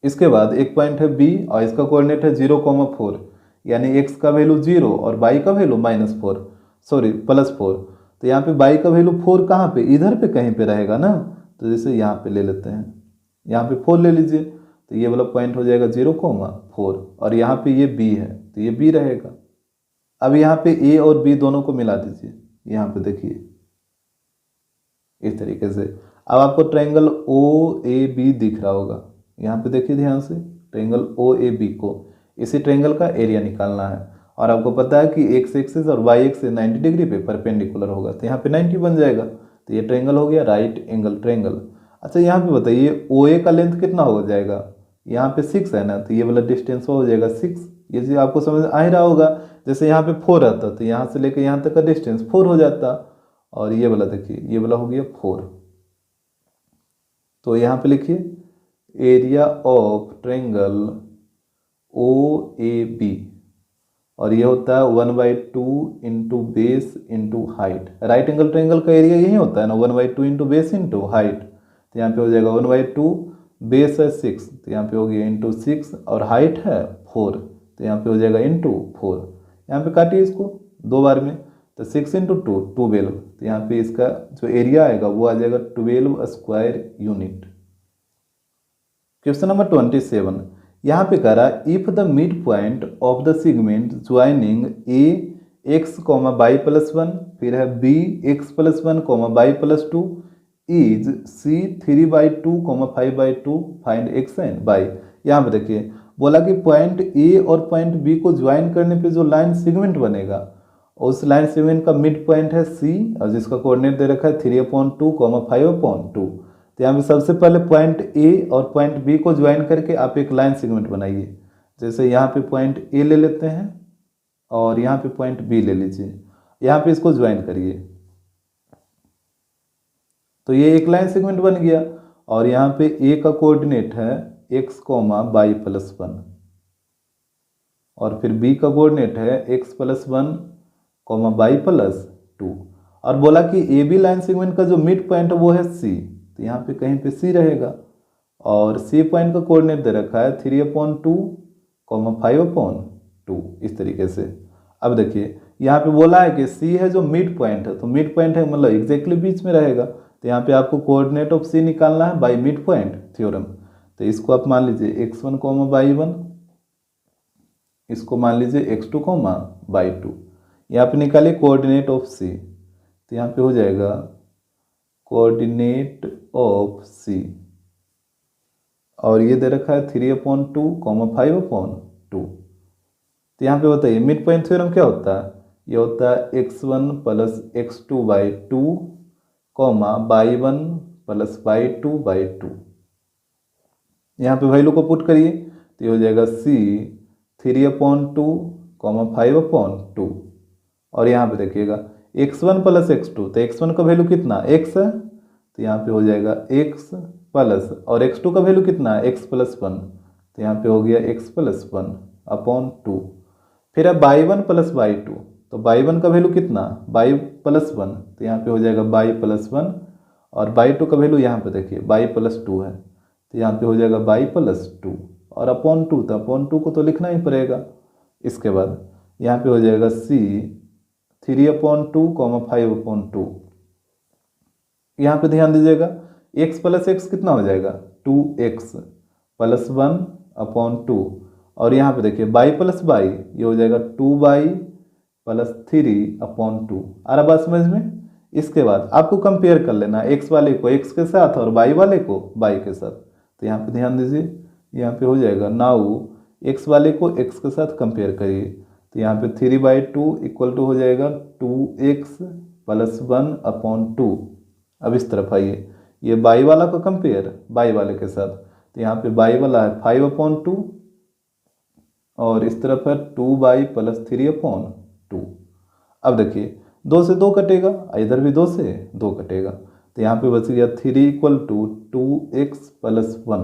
इसके बाद एक पॉइंट है B और इसका कोऑर्डिनेट है 0,4, यानी x का वैल्यू 0 और y का वैल्यू +4। तो यहाँ पे y का वैल्यू 4 कहाँ पे, इधर पे कहीं पे रहेगा ना। तो जैसे यहाँ पे ले लेते हैं, यहाँ पे 4 ले लीजिए, तो ये वाला पॉइंट हो जाएगा 0,4 और यहाँ पे ये B है तो ये B रहेगा। अब यहाँ पे A और B दोनों को मिला दीजिए, यहाँ पे देखिए इस तरीके से। अब आपको ट्रायंगल OAB दिख रहा होगा, यहाँ पे देखिए ध्यान से, ट्रायंगल OAB को, इसी ट्रायंगल का एरिया निकालना है। और आपको पता है कि x एक्सिस और y एक्सिस 90 डिग्री पे परपेंडिकुलर होगा, तो यहाँ पे 90 बन जाएगा। तो ये ट्रायंगल हो गया राइट एंगल ट्रायंगल। अच्छा यहाँ पे बताइए OA का लेंथ कितना हो जाएगा, यहाँ पे 6 है ना, तो ये वाला डिस्टेंस हो जाएगा 6। ये चीज़ आपको समझ आ ही रहा होगा। जैसे यहाँ पे 4 आता तो यहाँ से लेकर यहाँ तक का डिस्टेंस 4 हो जाता, और ये वाला देखिए ये वाला हो गया 4। तो यहाँ पे लिखिए एरिया ऑफ ट्रायंगल OAB, और ये होता है 1/2 into base into height. Right angle triangle का एरिया यही होता है ना, 1/2 इंटू बेस इंटू हाइट। तो यहाँ पे हो जाएगा 1/2, बेस है 6 तो यहाँ पे हो गया इंटू 6, और हाइट है 4 तो यहाँ पे हो जाएगा इंटू 4। यहाँ पे काटिए इसको 2 बार में, तो 6 इंटू 2 12, तो यहाँ पे इसका जो एरिया आएगा वो आ जाएगा 12 स्क्वायर यूनिट। क्वेश्चन नंबर 27, यहाँ पे कह रहा है if the mid point of the segment joining A x, y+1 फिर है B x+1, y+2 is C 3/2, 5/2, find x and y। यहाँ पे देखिए बोला कि पॉइंट A और पॉइंट B को ज्वाइन करने पे जो लाइन सेगमेंट बनेगा उस लाइन सेगमेंट का मिड पॉइंट है C, और जिसका कोऑर्डिनेट दे रखा है 3/2, 5/2। तो यहाँ पे सबसे पहले पॉइंट A और पॉइंट B को ज्वाइन करके आप एक लाइन सेगमेंट बनाइए। जैसे यहाँ पे पॉइंट ए ले लेते हैं और यहाँ पे पॉइंट बी ले लीजिए, यहाँ पे इसको ज्वाइन करिए, तो ये एक लाइन सेगमेंट बन गया। और यहाँ पे ए का कोऑर्डिनेट है x, y प्लस 1 और फिर बी का कोऑर्डिनेट है x प्लस 1, y प्लस 2। और बोला कि ए बी लाइन सेगमेंट का जो मिड पॉइंट है वो है सी, तो यहाँ पे कहीं पे सी रहेगा। और सी पॉइंट का कोऑर्डिनेट दे रखा है 3/2, 5/2, इस तरीके से। अब देखिए यहाँ पे बोला है कि सी है जो मिड पॉइंट है, तो मिड पॉइंट है मतलब एग्जैक्टली बीच में रहेगा, तो यहाँ पे आपको कोऑर्डिनेट ऑफ सी निकालना है बाय मिड पॉइंट थ्योरम। तो इसको आप मान लीजिए x1, y1, इसको मान लीजिए x2, y2। यहाँ पे निकालिए कोऑर्डिनेट ऑफ सी, तो यहाँ पे हो जाएगा कोऑर्डिनेट ऑफ सी, और ये दे रखा है 3/2, 5/2। तो यहाँ पे बताइए मिड पॉइंट थ्योरम क्या होता है, ये होता है x1 plus x2/2, y1 plus y2/2। यहाँ पे वैल्यू को पुट करिए तो ये हो जाएगा c 3/2, 5/2। और यहाँ पे देखिएगा x1 प्लस x2, तो x1 का वैल्यू कितना x है, तो यहाँ पे हो जाएगा x प्लस, और x2 का वैल्यू कितना है x प्लस 1, तो यहाँ पे हो गया x प्लस 1/2। फिर अब y1 प्लस y2, तो y1 का वैल्यू कितना y प्लस 1, तो यहाँ पे हो जाएगा y प्लस 1, और y2 का वैल्यू यहाँ पे देखिए y प्लस 2 है, तो यहाँ पे हो जाएगा y प्लस 2 और अपॉन 2, तो अपॉन 2 को तो लिखना ही पड़ेगा। इसके बाद यहाँ पे हो जाएगा c 3/2, 5/2। यहाँ पे ध्यान दीजिएगा x प्लस x कितना हो जाएगा 2x प्लस 1/2, और यहाँ पे देखिए y प्लस y ये हो जाएगा 2y प्लस 3/2। आ रहा बात समझ में। इसके बाद आपको कंपेयर कर लेना x वाले को x के साथ और y वाले को y के साथ, तो यहाँ पे ध्यान दीजिए, यहाँ पे हो जाएगा नाउ x वाले को x के साथ कंपेयर करिए, तो यहाँ पे 3/2 इक्वल टू हो जाएगा 2x प्लस 1/2। अब इस तरफ आइए, ये y वाला को कंपेयर y वाले के साथ, तो यहाँ पे y वाला है 5/2 और इस तरफ है 2y प्लस 3/2। अब देखिए 2 से 2 कटेगा, इधर भी 2 से 2 कटेगा, तो यहाँ पे बच गया 3 इक्वल टू 2x प्लस 1।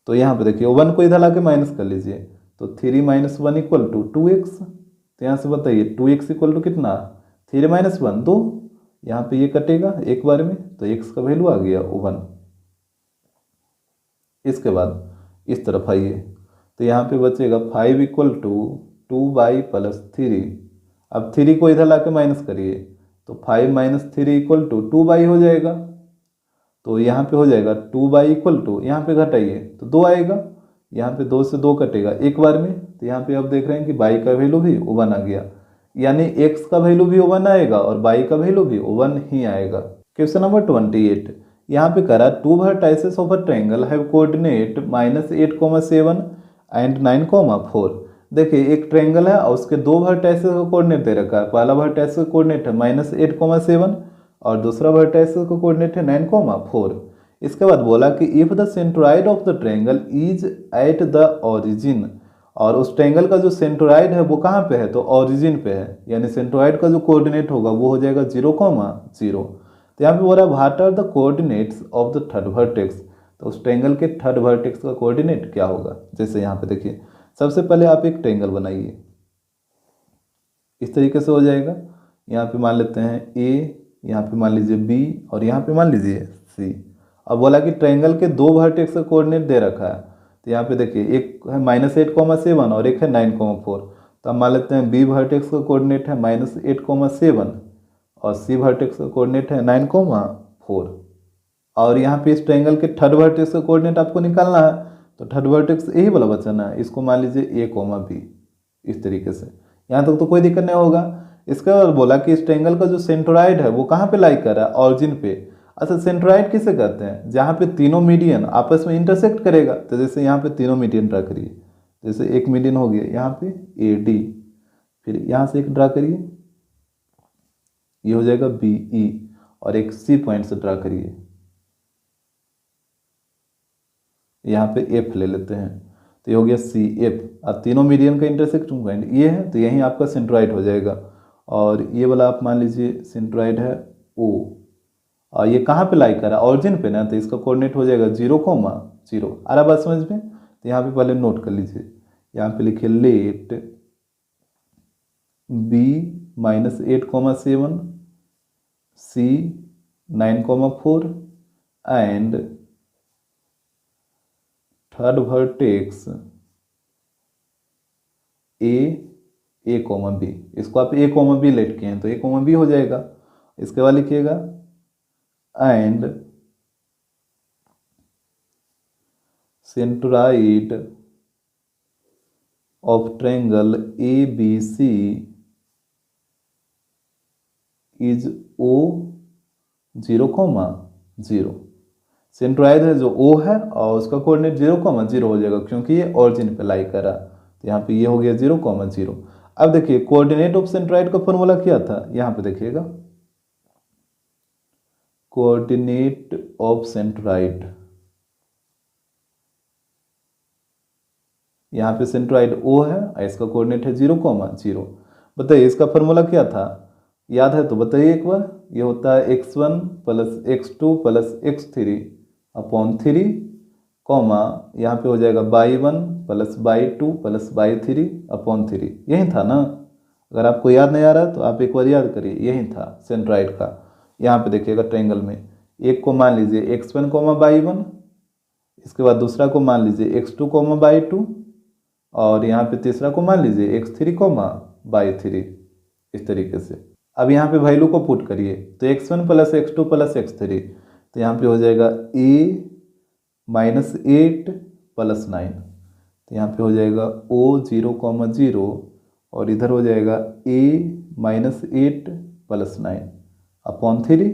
तो यहाँ पे देखिए 1 को इधर लाके माइनस कर लीजिए, तो 3 माइनस 1 इक्वल टू 2x। तो यहाँ से बताइए 2x इक्वल टू कितना 3 माइनस 1 2, यहाँ पे ये कटेगा एक बार में, तो x का वैल्यू आ गया 1। इसके बाद इस तरफ आइए, तो यहाँ पे बचेगा 5 इक्वल टू 2y प्लस 3। अब 3 को इधर लाके माइनस करिए, तो 5 माइनस 3 इक्वल टू 2y हो जाएगा, तो यहाँ पे हो जाएगा 2y इक्वल टू, यहाँ पे घटाइए तो 2 आएगा, यहाँ पे 2 से 2 कटेगा एक बार में, तो यहाँ पे आप देख रहे हैं कि y का वैल्यू भी 1 आ गया, यानी x का वैल्यू भी 1 आएगा और y का वैल्यू भी 1 ही आएगा। क्वेश्चन नंबर 28, यहाँ पे करा 2 vertices of a triangle have coordinate -8,7 and 9,4। देखिए एक ट्रायंगल है और उसके 2 वर्टाइसेस का कोऑर्डिनेट दे रखा है। पहला वर्टाइस का कोऑर्डिनेट है -8,7 और दूसरा वर्टाइस का कोऑर्डिनेट है 9,4। इसके बाद बोला कि if the centroid of the triangle is at the origin, और उस ट्रायंगल का जो सेंट्रोइड है वो कहाँ पे है, तो ओरिजिन पे है, यानी सेंट्रोइड का जो कोऑर्डिनेट होगा वो हो जाएगा 0,0। तो यहाँ पे बोल रहा है what are the coordinates of the third vertex, तो उस ट्रायंगल के थर्ड वर्टेक्स का कोऑर्डिनेट क्या होगा। जैसे यहाँ पे देखिए सबसे पहले आप एक ट्रायंगल बनाइए, इस तरीके से हो जाएगा। यहाँ पे मान लेते हैं A, यहाँ पे मान लीजिए B और यहाँ पे मान लीजिए C। अब बोला कि ट्रायंगल के 2 वर्टेक्स का कोऑर्डिनेट दे रखा है, तो यहाँ पे देखिए एक है -8,7 और एक है 9,4। तो हम मान लेते हैं B वर्टेक्स का कोऑर्डिनेट है -8,7 और C वर्टेक्स का कोऑर्डिनेट है 9,4। और यहाँ पे इस ट्रायंगल के थर्ड वर्टेक्स का कोऑर्डिनेट आपको निकालना है, तो थर्ड वर्टेक्स यही वाला बचना है, इसको मान लीजिए A, B। इस तरीके से यहाँ तक तो कोई दिक्कत नहीं होगा। इसके बाद बोला कि इस ट्रायंगल का जो सेंट्रोइड है वो कहाँ पे लाई कर रहा है, ऑरिजिन पे। अच्छा सेंट्रोइड किसे कहते हैं, जहाँ पे तीनों मीडियन आपस में इंटरसेक्ट करेगा। तो जैसे यहाँ पे तीनों मीडियन ड्रा करिए, जैसे एक मीडियन हो गया यहाँ पे AD, फिर यहाँ से एक ड्रा करिए, ये हो जाएगा BE, और एक C पॉइंट से ड्रा करिए, यहाँ पे F ले लेते हैं। तो ये हो गया सी एफ। और तीनों मीडियन का इंटरसेक्टिंग पॉइंट ये है, तो यहीं आपका सेंट्रॉइड हो जाएगा। और ये वाला आप मान लीजिए सेंट्रॉइड है ओ, और ये कहाँ पे लाई कर रहा है, ऑरिजिन पे ना, तो इसका कोऑर्डिनेट हो जाएगा 0,0। आ रहा बात समझ में? तो यहाँ पे पहले नोट कर लीजिए, यहाँ पे लिखिए let B -8,7 C 9,4 and third vertex A comma B. इसको आप ए कॉमा बी लेट किए हैं तो ए कॉमा बी हो जाएगा। इसके बाद लिखिएगा and centroid of triangle A B C is O 0,0। Centroid है जो ओ है और उसका कोऑर्डिनेट 0,0 हो जाएगा, क्योंकि ये ऑरिजिन पे लाई करा। तो यहाँ पे ये हो गया 0,0। अब देखिए कोऑर्डिनेट ऑफ सेंट्रॉइड का फॉर्मूला क्या था, यहाँ पे देखिएगा कोऑर्डिनेट ऑफ सेंट्रॉइड, यहाँ पे सेंट्रॉइड ओ है और इसका कोऑर्डिनेट है 0,0। बताइए इसका फॉर्मूला क्या था, याद है तो बताइए एक बार। ये होता है x1 + x2 + x3 upon 3, comma यहाँ पे हो जाएगा y1 + y2 + y3 अपॉन 3। यही था ना? अगर आपको याद नहीं आ रहा तो आप एक बार याद करिए, यही था सेंट्रॉइड का। यहाँ पे देखिएगा ट्रायंगल में एक को मान लीजिए x1, y1, इसके बाद दूसरा को मान लीजिए x2, y2, और यहाँ पे तीसरा को मान लीजिए x3, y3, इस तरीके से। अब यहाँ पे वैल्यू को पुट करिए तो x1 + x2 + x3, तो यहाँ पे हो जाएगा a -8 + 9, तो यहाँ पे हो जाएगा o 0,0 और इधर हो जाएगा a -8 + 9 अपॉन 3।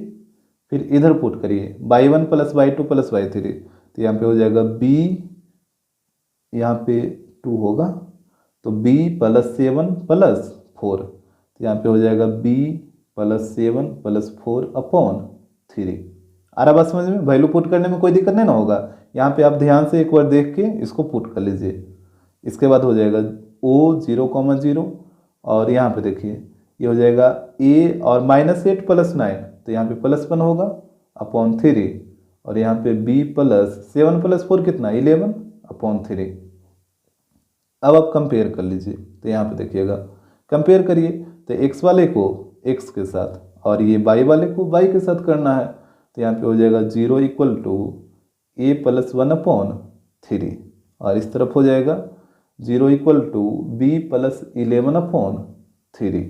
फिर इधर पुट करिए y1 + y2 + y3, तो यहाँ पे हो जाएगा b, यहाँ पे 2 होगा तो b + 7 + 4, तो यहाँ पे हो जाएगा b + 7 + 4 अपॉन 3। आ रहा बात समझ में? वैल्यू पुट करने में कोई दिक्कत नहीं ना होगा। यहाँ पे आप ध्यान से एक बार देख के इसको पुट कर लीजिए। इसके बाद हो जाएगा o 0,0 और यहाँ पे देखिए ये हो जाएगा a और -8 + 9, तो यहाँ पे +1 होगा अपॉन 3, और यहाँ पे b + 7 + 4 कितना 11 अपॉन 3। अब आप कंपेयर कर लीजिए, तो यहाँ पे देखिएगा कंपेयर करिए तो x वाले को x के साथ और ये y वाले को y के साथ करना है, तो यहाँ पे हो जाएगा 0 = a + 1 अपॉन 3, और इस तरफ हो जाएगा 0 = b + 11 अपॉन 3।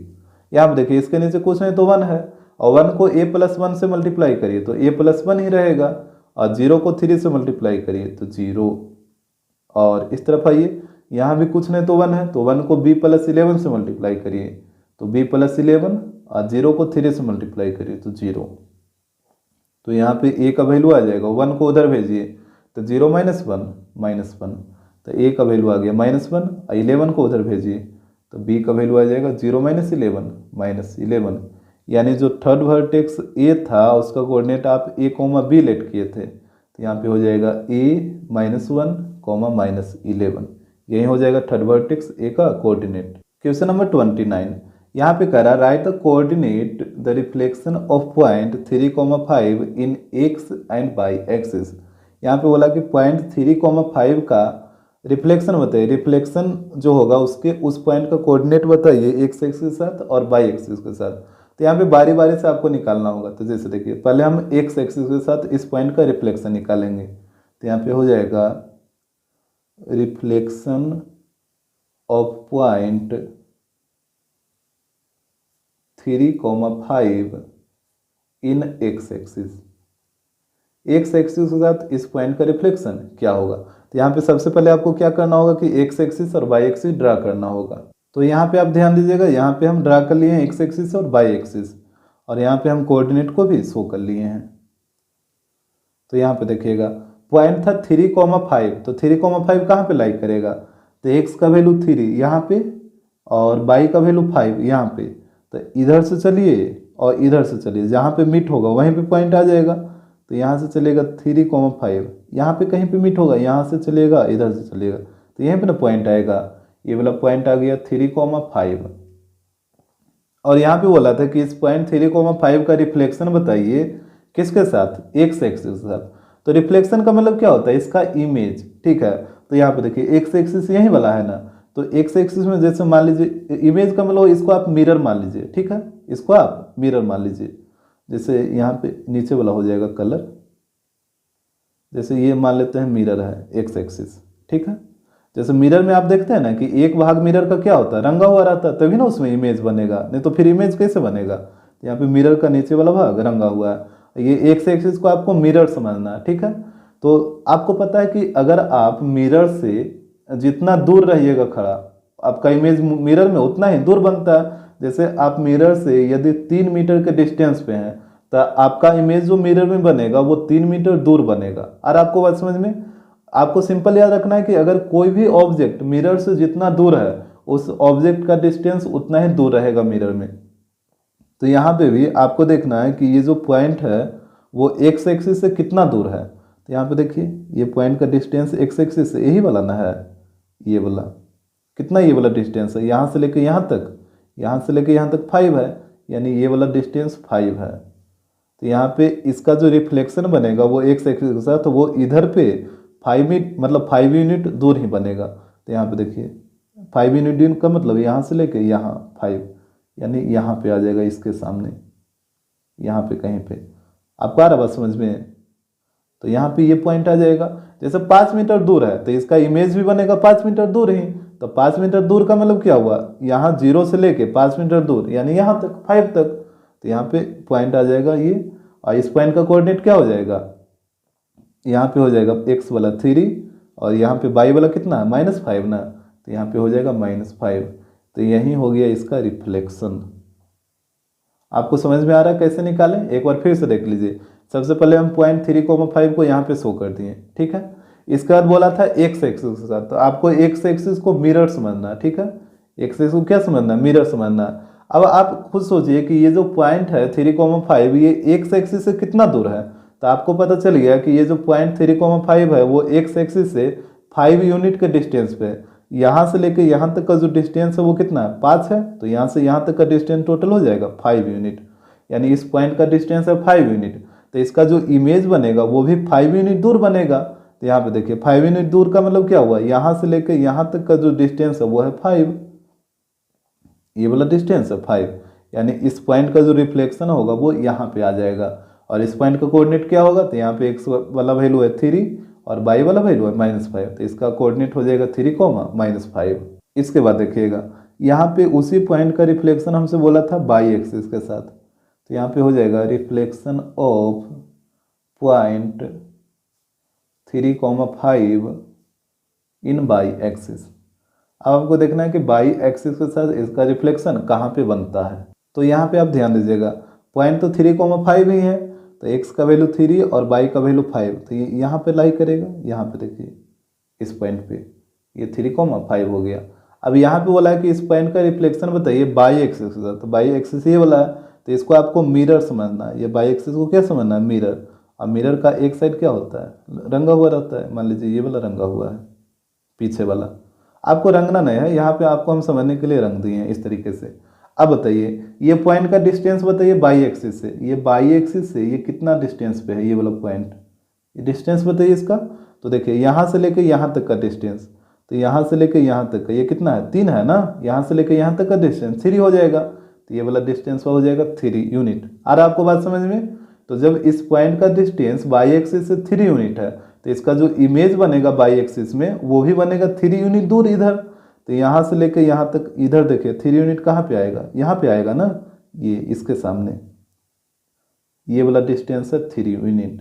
यहाँ पे देखिए इसके नीचे कुछ नहीं तो 1 है, और 1 को a + 1 से मल्टीप्लाई करिए तो a + 1 ही रहेगा, और 0 को 3 से मल्टीप्लाई करिए तो 0। और इस तरफ आइए, यहाँ भी कुछ नहीं तो 1 है, तो 1 को b + 11 से मल्टीप्लाई करिए तो b + 11, और 0 को 3 से मल्टीप्लाई करिए तो 0। तो यहाँ पे a का वैल्यू आ जाएगा, 1 को उधर भेजिए तो 0 - 1 -1, तो a का वैल्यू आ गया -1, और 11 को उधर भेजिए तो b का वैल्यू आ जाएगा 0 - 11 -11। यानी जो थर्ड वर्टेक्स a था उसका कोऑर्डिनेट आप a, b लेट किए थे, तो यहाँ पे हो जाएगा a -1, -11। यही हो जाएगा थर्ड वर्टेक्स ए का कोऑर्डिनेट। क्वेश्चन नंबर 29, यहाँ पे कह रहा write the coordinate the reflection of point 3,5 in X and Y axis. यहाँ पे बोला कि पॉइंट 3,5 का रिफ्लेक्शन बताइए। रिफ्लेक्शन जो होगा उसके उस पॉइंट का कोऑर्डिनेट बताइए एक्स एक्सिस के साथ और वाई एक्सिस के साथ। तो यहाँ पे बारी बारी से आपको निकालना होगा। तो जैसे देखिए पहले हम एक्स एक्सिस के साथ इस पॉइंट का रिफ्लेक्शन निकालेंगे, तो यहाँ पे हो जाएगा reflection of point 3,5 in x axis. X axis के साथ इस पॉइंट का रिफ्लेक्शन क्या होगा, तो यहाँ पे सबसे पहले आपको क्या करना होगा कि एक्स एक्सिस और वाई एक्सिस ड्रा करना होगा। तो यहाँ पे आप ध्यान दीजिएगा, यहाँ पे हम ड्रा कर लिए हैं एक्स एक्सिस और वाई एक्सिस, और यहाँ पे हम कोऑर्डिनेट को भी शो कर लिए हैं। तो यहाँ पे देखिएगा पॉइंट था 3,5, तो 3,5 कहाँ पे लाई करेगा, तो एक्स का वैल्यू 3 यहाँ पे और वाई का वैल्यू 5 यहाँ पे। तो इधर से चलिए और इधर से चलिए, जहाँ पे मीट होगा वहीं पे पॉइंट आ जाएगा। तो यहाँ से चलेगा 3,5, यहाँ पे कहीं पे मीट होगा, यहाँ से चलेगा इधर से चलेगा, तो यहीं पे ना पॉइंट आएगा, ये वाला पॉइंट आ गया 3,5। और यहाँ पे बोला था कि इस पॉइंट 3,5 का रिफ्लेक्शन बताइए किसके साथ, एक्स एक्सिस के साथ। तो रिफ्लेक्शन का मतलब क्या होता है, इसका इमेज, ठीक है। तो यहाँ पे देखिए एक्स एक्सिस यही वाला है ना, तो एक्स एक्सिस में जैसे मान लीजिए इमेज का मतलब इसको आप मिरर मान लीजिए, ठीक है, इसको आप मिरर मान लीजिए। जैसे यहाँ पे नीचे वाला हो जाएगा कलर, जैसे ये मान लेते हैं मिरर है एक्स एक्सिस, ठीक है। जैसे मिरर में आप देखते हैं ना कि एक भाग मिरर का क्या होता है, रंगा हुआ रहता है, तभी ना उसमें इमेज बनेगा, नहीं तो फिर इमेज कैसे बनेगा। यहाँ पे मिरर का नीचे वाला भाग रंगा हुआ है, ये एक्स एक्सिस को आपको मिरर समझना है, ठीक है। तो आपको पता है कि अगर आप मिरर से जितना दूर रहिएगा खड़ा, आपका इमेज मिरर में उतना ही दूर बनता है। जैसे आप मिरर से यदि 3 मीटर के डिस्टेंस पे हैं तो आपका इमेज जो मिरर में बनेगा वो 3 मीटर दूर बनेगा। और आपको बात समझ में, आपको सिंपल याद रखना है कि अगर कोई भी ऑब्जेक्ट मिरर से जितना दूर है उस ऑब्जेक्ट का डिस्टेंस उतना ही दूर रहेगा मिरर में। तो यहाँ पे भी आपको देखना है कि ये जो पॉइंट है वो एक्स एक्सिस से कितना दूर है। तो यहाँ पे देखिए ये पॉइंट का डिस्टेंस एक्स एक्सिस से यही वाला ना है, ये वाला कितना, ये वाला डिस्टेंस है यहाँ से लेके यहाँ तक, यहाँ से लेके यहाँ तक 5 है, यानी ये वाला डिस्टेंस 5 है। तो यहाँ पे इसका जो रिफ्लेक्शन बनेगा वो एक्स एक्सिस के साथ, तो वो इधर पे 5 यूनिट दूर ही बनेगा। तो यहाँ पे देखिए 5 यूनिट का मतलब यहाँ से लेके यहाँ 5, यानी यहाँ पे आ जाएगा इसके सामने, यहाँ पे कहीं पे। आपको आ रहा बात समझ में। तो यहाँ पे ये पॉइंट आ जाएगा, जैसे 5 मीटर दूर है तो इसका इमेज भी बनेगा 5 मीटर दूर ही। तो 5 मीटर दूर का मतलब क्या हुआ, यहाँ 0 से लेके 5 मीटर दूर, यानी यहाँ तक 5 तक। तो यहाँ पे पॉइंट आ जाएगा ये, और इस पॉइंट का कोऑर्डिनेट क्या हो जाएगा, यहाँ पे हो जाएगा x वाला 3 और यहाँ पे y वाला कितना है -5 ना, तो यहाँ पे हो जाएगा -5। तो यही हो गया इसका रिफ्लेक्शन। आपको समझ में आ रहा है कैसे निकालें, एक बार फिर से देख लीजिए। सबसे पहले हम पॉइंट 3,5 को यहाँ पे शो कर दिए, ठीक है। इसके बाद बोला था एक्स एक्सिस के साथ, तो आपको एक्स एक्सिस को मिरर समझना, ठीक है। एक्स एक्सिस को क्या समझना, मिरर समझना। अब आप खुद सोचिए कि ये जो पॉइंट है 3,5 ये एक्स एक्सिस से कितना दूर है। तो आपको पता चल गया कि ये जो पॉइंट 3,5 है वो एक्स एक्सिस से 5 यूनिट के डिस्टेंस पे है। यहाँ से लेके यहाँ तक का जो डिस्टेंस है वो कितना है, 5 है। तो यहाँ से यहाँ तक का डिस्टेंस टोटल हो जाएगा 5 यूनिट, यानी इस पॉइंट का डिस्टेंस है 5 यूनिट। तो इसका जो इमेज बनेगा वो भी 5 यूनिट दूर बनेगा। तो यहाँ पे देखिए 5 यूनिट दूर का मतलब क्या हुआ, यहाँ से लेके यहाँ तक का जो डिस्टेंस है वो है 5, ये वाला डिस्टेंस है 5, यानी इस पॉइंट का जो रिफ्लेक्शन होगा वो यहाँ पे आ जाएगा। और इस पॉइंट का कोऑर्डिनेट क्या होगा, तो यहाँ पे एक्स वाला वैल्यू है 3 और y वाला वैल्यू है -5, तो इसका कोऑर्डिनेट हो जाएगा 3, -5। इसके बाद देखिएगा यहाँ पे उसी पॉइंट का रिफ्लेक्शन हमसे बोला था बाई एक्सिस के साथ, तो यहाँ पे हो जाएगा reflection of point 3,5 in by axis. अब आपको देखना है कि बाई एक्सिस के साथ इसका रिफ्लेक्शन कहाँ पे बनता है। तो यहाँ पे आप ध्यान दीजिएगा, पॉइंट तो 3,5 ही है, तो x का वैल्यू 3 और y का वैल्यू 5, तो ये यहाँ पे लाई करेगा। यहाँ पे देखिए इस पॉइंट पे ये 3,5 हो गया। अब यहाँ पे बोला है कि इस पॉइंट का रिफ्लेक्शन बताइए बाई एक्सिस के साथ, तो बाई एक्सिस ये वाला है, तो इसको आपको मिरर समझना है। ये बाई एक्सिस को क्या समझना है, मिरर। और मिरर का एक साइड क्या होता है, रंगा हुआ रहता है। मान लीजिए ये वाला रंगा हुआ है, पीछे वाला आपको रंगना नहीं है, यहाँ पे आपको हम समझने के लिए रंग दिए हैं इस तरीके से। अब बताइए ये पॉइंट का डिस्टेंस बताइए बाई एक्सिस से, ये बाई एक्सिस से ये कितना डिस्टेंस पे है, ये वाला पॉइंट, ये डिस्टेंस बताइए इसका। तो देखिए यहाँ से लेके यहाँ तक का डिस्टेंस, तो यहाँ से लेके यहाँ तक का ये कितना है, 3 है ना, यहाँ से लेके यहाँ तक का डिस्टेंस 3 हो जाएगा। तो ये वाला डिस्टेंस हो जाएगा 3 यूनिट। और आपको बात समझ में, तो जब इस पॉइंट का डिस्टेंस बाई एक्सिस से 3 यूनिट है तो इसका जो इमेज बनेगा बाई एक्सिस में वो भी बनेगा 3 यूनिट दूर इधर। तो यहाँ से लेके यहाँ तक इधर देखिए 3 यूनिट कहाँ पे आएगा, यहाँ पे आएगा ना, ये इसके सामने ये वाला डिस्टेंस है 3 यूनिट,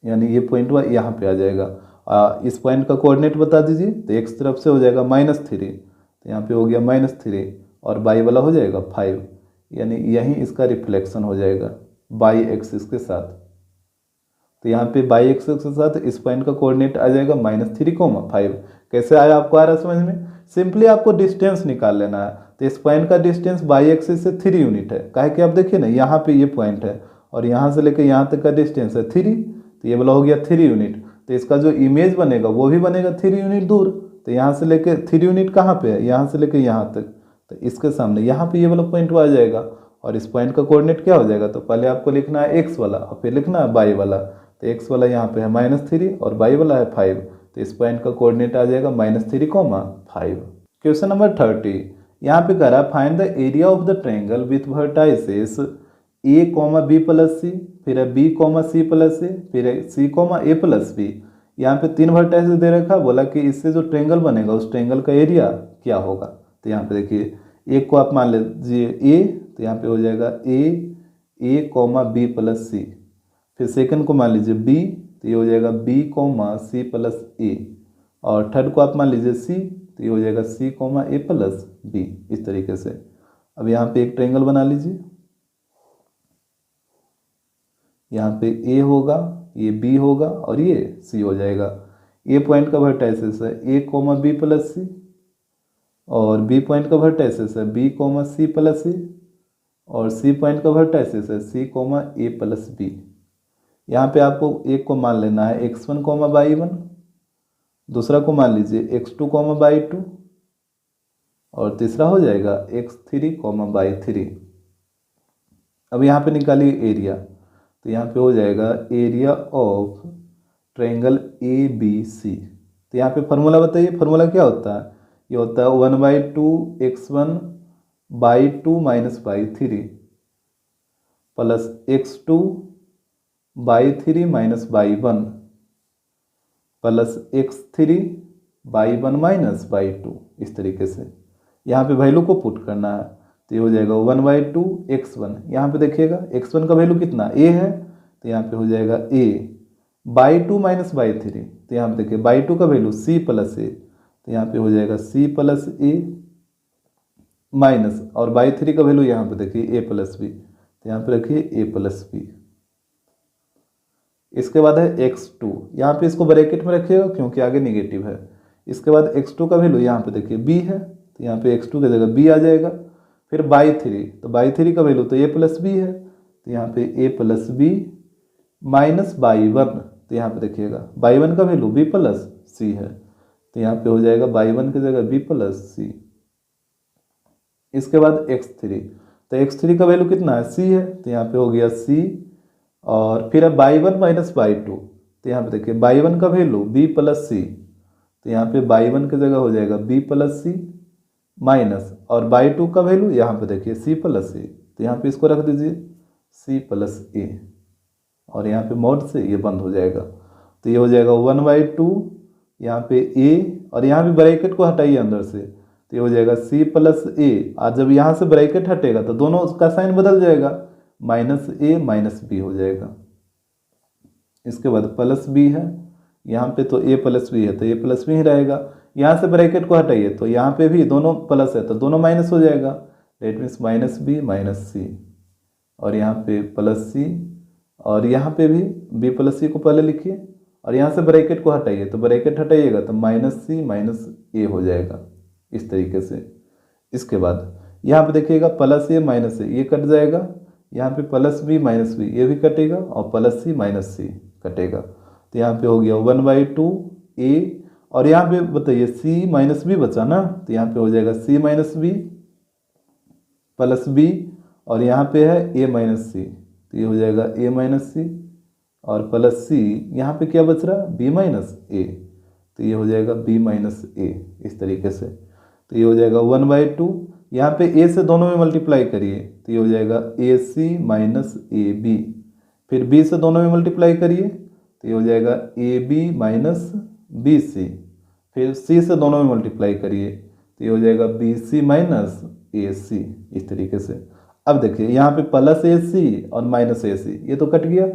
यानी ये पॉइंट यहाँ पे आ जाएगा। इस पॉइंट का कोऑर्डिनेट बता दीजिए, तो एक्स तरफ से हो जाएगा -3, तो यहाँ पे हो गया -3 और बाई वाला हो जाएगा 5, यानी यहीं इसका रिफ्लेक्शन हो जाएगा बाई एक्सिस के साथ। तो यहाँ पे बाई एक्सिस के साथ इस पॉइंट का कोऑर्डिनेट आ जाएगा -3,5। कैसे आया, आपको आ रहा है समझ में। सिंपली आपको डिस्टेंस निकाल लेना है। तो इस पॉइंट का डिस्टेंस बाई एक्सिस से 3 यूनिट है, काहे कि आप देखिए ना यहाँ पे ये पॉइंट है और यहाँ से लेकर यहाँ तक का डिस्टेंस है 3, तो ये वाला हो गया 3 यूनिट। तो इसका जो इमेज बनेगा वो भी बनेगा 3 यूनिट दूर। तो यहाँ से लेके 3 यूनिट कहाँ पे है, यहाँ से लेके यहाँ तक, तो इसके सामने यहाँ पे ये वाला पॉइंट आ जाएगा और इस पॉइंट का कोऑर्डिनेट क्या हो जाएगा, तो पहले आपको लिखना है एक्स वाला और फिर लिखना है वाई वाला। तो एक्स वाला यहाँ पे है -3 और वाई वाला है 5, तो इस पॉइंट का कोऑर्डिनेट आ जाएगा -3, 5। क्वेश्चन नंबर 30, यहाँ पे कह रहा है find the area of the triangle with vertices a, b plus C, फिर है b, c प्लस ए, फिर है c, a प्लस बी। यहाँ पे 3 वर्टाइसेस दे रखा, बोला कि इससे जो ट्रायंगल बनेगा उस ट्रायंगल का एरिया क्या होगा। तो यहाँ पे देखिए एक को आप मान लीजिए a, तो यहाँ पे हो जाएगा a, b प्लस सी। फिर सेकंड को मान लीजिए b, तो ये हो जाएगा b, c प्लस ए। और थर्ड को आप मान लीजिए c, तो ये हो जाएगा c, a प्लस बी। इस तरीके से अब यहाँ पे एक ट्रायंगल बना लीजिए। यहाँ पे a होगा, ये b होगा और ये c हो जाएगा। a पॉइंट का वर्टाइसेस है a, b प्लस सी और b पॉइंट का वर्टाइसेस है b, c प्लस ए और c पॉइंट का वर्टाइसेस है c, a प्लस बी। यहाँ पे आपको एक को मान लेना है x1, y1, दूसरा को मान लीजिए x2, y2 और तीसरा हो जाएगा x3, y3। अब यहाँ पे निकालिए एरिया, तो यहाँ पे हो जाएगा एरिया ऑफ ट्रायंगल ABC। तो यहाँ पे फार्मूला बताइए, फार्मूला क्या होता है, ये होता है 1/2 x1/2 minus y3 plus x2/3 minus y1 plus x3/1 minus y2। इस तरीके से यहाँ पे वैल्यू को पुट करना है, तो ये हो जाएगा 1/2 x1। यहाँ पे देखिएगा x1 का वैल्यू कितना a है, तो यहाँ पे हो जाएगा a/2 माइनस y3। तो यहाँ पे देखिए y2 का वैल्यू c प्लस ए, तो यहाँ पे हो जाएगा c प्लस ए माइनस, और y3 का वैल्यू यहाँ पे देखिए a प्लस बी, तो यहाँ पे रखिए a प्लस बी। इसके बाद है x2, यहाँ पे इसको ब्रैकेट में रखिएगा क्योंकि आगे निगेटिव है। इसके बाद x2 का वैल्यू यहाँ पे देखिए b है, तो यहाँ पे x2 की जगह b आ जाएगा। फिर y3, तो y3 का वैल्यू तो a प्लस बी है, तो यहाँ पे a plus B minus y1, तो यहाँ पे देखिएगा y1 का वैल्यू b प्लस सी है, तो यहाँ पे हो जाएगा y1 की जगह b प्लस सी। इसके बाद x3, तो x3 का वैल्यू कितना है c है, तो यहाँ पे हो गया c। और फिर है y1 माइनस y2, तो यहाँ पे देखिए y1 का वैल्यू b प्लस सी, तो यहाँ पे y1 की जगह हो जाएगा b प्लस सी माइनस, और y2 का वैल्यू यहाँ पे देखिए c प्लस ए, तो यहाँ पे इसको रख दीजिए c प्लस ए और यहाँ पे मॉड से ये बंद हो जाएगा। तो ये हो जाएगा 1/2 यहाँ पे a और यहाँ भी ब्रैकेट को हटाइए अंदर से, तो ये हो जाएगा c प्लस ए। और जब यहाँ से ब्रैकेट हटेगा तो दोनों का साइन बदल जाएगा, माइनस a माइनस b हो जाएगा। इसके बाद प्लस b है, यहाँ पे तो a प्लस b है तो a प्लस b ही रहेगा। यहाँ से ब्रैकेट को हटाइए तो यहाँ पे भी दोनों प्लस है तो दोनों माइनस हो जाएगा, that means minus b minus c, और यहाँ पे प्लस c, और यहाँ पे भी b प्लस सी को पहले लिखिए और यहाँ से ब्रैकेट को हटाइए, तो ब्रैकेट हटाइएगा तो माइनस सी माइनस ए हो जाएगा इस तरीके से। इसके बाद यहाँ पे देखिएगा प्लस ए माइनस ए ये कट जाएगा, यहाँ पे प्लस बी माइनस बी ये भी कटेगा और प्लस सी माइनस सी कटेगा। तो यहाँ पे हो गया 1/2 ए, और यहाँ पे बताइए c माइनस बी बचा ना, तो यहाँ पे हो जाएगा c minus B plus B, और यहाँ पे है a माइनस सी, तो ये हो जाएगा a माइनस सी और प्लस सी, यहाँ पे क्या बच रहा b माइनस ए, तो ये हो जाएगा b माइनस ए इस तरीके से। तो ये हो जाएगा 1/2, यहाँ पे a से दोनों में मल्टीप्लाई करिए तो ये हो जाएगा ac माइनस ए बी, फिर b से दोनों में मल्टीप्लाई करिए तो ये हो जाएगा ab माइनस बी सी, फिर c से दोनों में मल्टीप्लाई करिए तो ये हो जाएगा bc माइनस ac इस तरीके से। अब देखिए यहाँ पे प्लस ए सी और माइनस ए सी ये तो कट गया,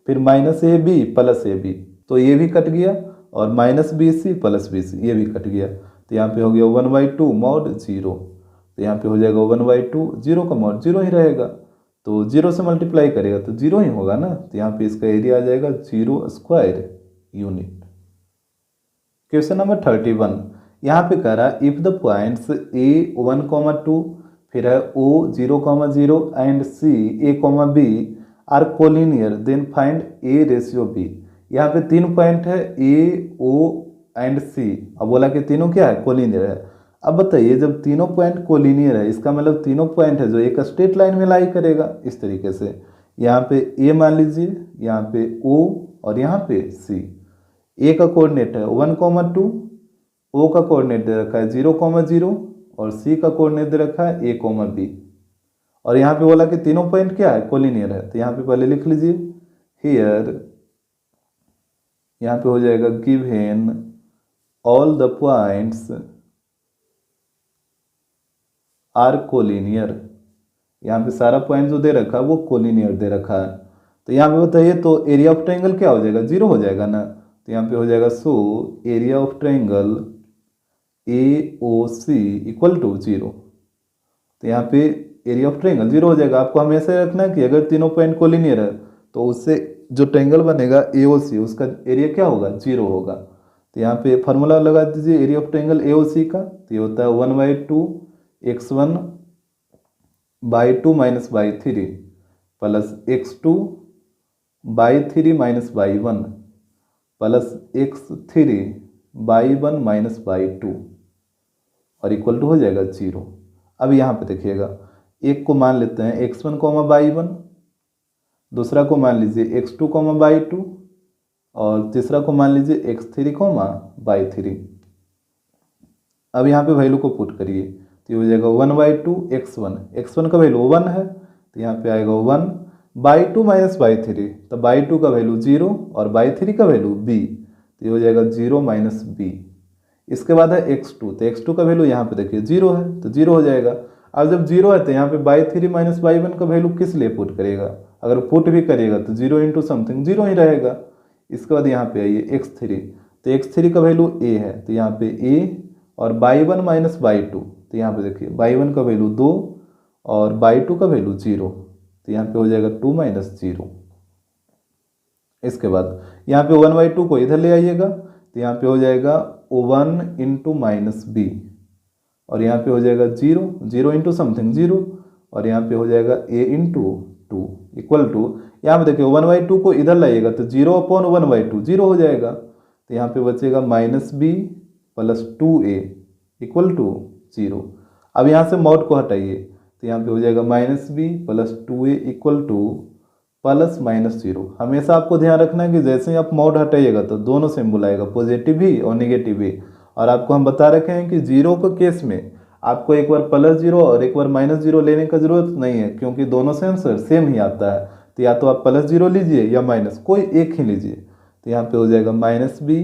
फिर minus A B plus A B तो ये भी कट गया, और minus B C plus B C ये भी कट गया। तो यहाँ पे हो गया 1/2 मॉड 0, तो यहाँ पे हो जाएगा 1/2, 0 का मॉड 0 ही रहेगा, तो 0 से मल्टीप्लाई करेगा तो 0 ही होगा ना, तो यहाँ पे इसका एरिया आ जाएगा 0 स्क्वायर यूनिट। क्वेश्चन नंबर 31, यहाँ पे कह रहा है इफ द पॉइंट्स a 1,2 फिर है o 0,0 and c a, b are collinear then find a ratio b। यहाँ पे 3 पॉइंट है ए ओ एंड सी। अब बोला कि तीनों क्या है, कोलिनियर है। अब बताइए जब तीनों पॉइंट कोलिनियर है इसका मतलब तीनों पॉइंट है जो एक स्ट्रेट लाइन में लाई करेगा। इस तरीके से यहाँ पे ए मान लीजिए, यहाँ पे ओ और यहाँ पे सी। ए का कोऑर्डिनेट है 1,2, ओ का कोऑर्डिनेट दे रखा है 0,0 और सी का कोऑर्डिनेट दे रखा है a,b। और यहाँ पे बोला कि तीनों पॉइंट क्या है, कोलिनियर है। तो यहाँ पे पहले लिख लीजिए हियर, यहाँ पे हो जाएगा given all the points are collinear. यहाँ पे सारा पॉइंट जो दे रखा है वो कोलिनियर दे रखा है। तो यहाँ पे बताइए तो एरिया ऑफ ट्रायंगल क्या हो जाएगा, 0 हो जाएगा ना। तो यहाँ पे हो जाएगा so area of triangle AOC equal to 0। तो यहाँ पे एरिया ऑफ ट्रायंगल 0 हो जाएगा। आपको हमेशा रखना है कि अगर तीनों पॉइंट कोलिनियर है तो उससे जो ट्रायंगल बनेगा AOC उसका एरिया क्या होगा, 0 होगा। तो यहाँ पे फार्मूला लगा दीजिए एरिया ऑफ ट्रायंगल AOC का। तो ये होता है 1/2 x1 by 2 minus by 3 plus x2 by 3 minus by 1 plus x3 by 1 minus by 2 और इक्वल टू हो जाएगा 0। अब यहाँ पे देखिएगा एक को मान लेते हैं x1 बाई 1, दूसरा को मान लीजिए x2 बाई 2 और तीसरा को मान लीजिए x3 बाई 3। अब यहाँ पे वैल्यू को पुट करिए तो ये हो जाएगा 1/2 x1 का वैल्यू 1 है तो यहाँ पे आएगा 1 बाई 2 माइनस बाई 3। तो बाई 2 का वैल्यू 0 और बाई 3 का वैल्यू b, तो ये हो जाएगा 0 माइनस b। इसके बाद है x2, तो x2 का वैल्यू यहाँ पे देखिए 0 है तो 0 हो जाएगा। अब जब 0 है तो यहाँ पे बाई 3 माइनस बाई 1 का वैल्यू किस लिए पुट करेगा, अगर पुट भी करिएगा तो 0 इंटू समथिंग 0 ही रहेगा। इसके बाद यहाँ पे आइए x3, तो x3 का वैल्यू a है तो यहाँ पे a और बाई 1 माइनस बाई 2, तो यहाँ पे देखिए बाई 1 का वैल्यू 2 और बाई 2 का वैल्यू 0, तो यहाँ पे हो जाएगा 2 माइनस 0। इसके बाद यहाँ पे 1/2 को इधर ले आइएगा तो यहाँ पे हो जाएगा 1 इंटू माइनस b और यहाँ पे हो जाएगा 0 इंटू समथिंग 0 और यहाँ पे हो जाएगा a इंटू 2 इक्वल टू, यहाँ पे देखिए 1/2 को इधर लाइएगा तो 0/1/2 0 हो जाएगा। तो यहाँ पे बचेगा minus b plus 2a equal to 0। अब यहाँ से मॉड को हटाइए तो यहाँ पे हो जाएगा minus b plus 2a equal to plus minus 0। हमेशा आपको ध्यान रखना है कि जैसे ही आप मॉड हटाइएगा तो दोनों सिंबल आएगा, पॉजिटिव भी और नेगेटिव भी। और आपको हम बता रखे हैं कि 0 के केस में आपको एक बार प्लस 0 और एक बार माइनस 0 लेने का जरूरत नहीं है क्योंकि दोनों से आंसर सेम ही आता है। तो या तो आप प्लस 0 लीजिए या माइनस, कोई एक ही लीजिए। तो यहाँ पे हो जाएगा minus b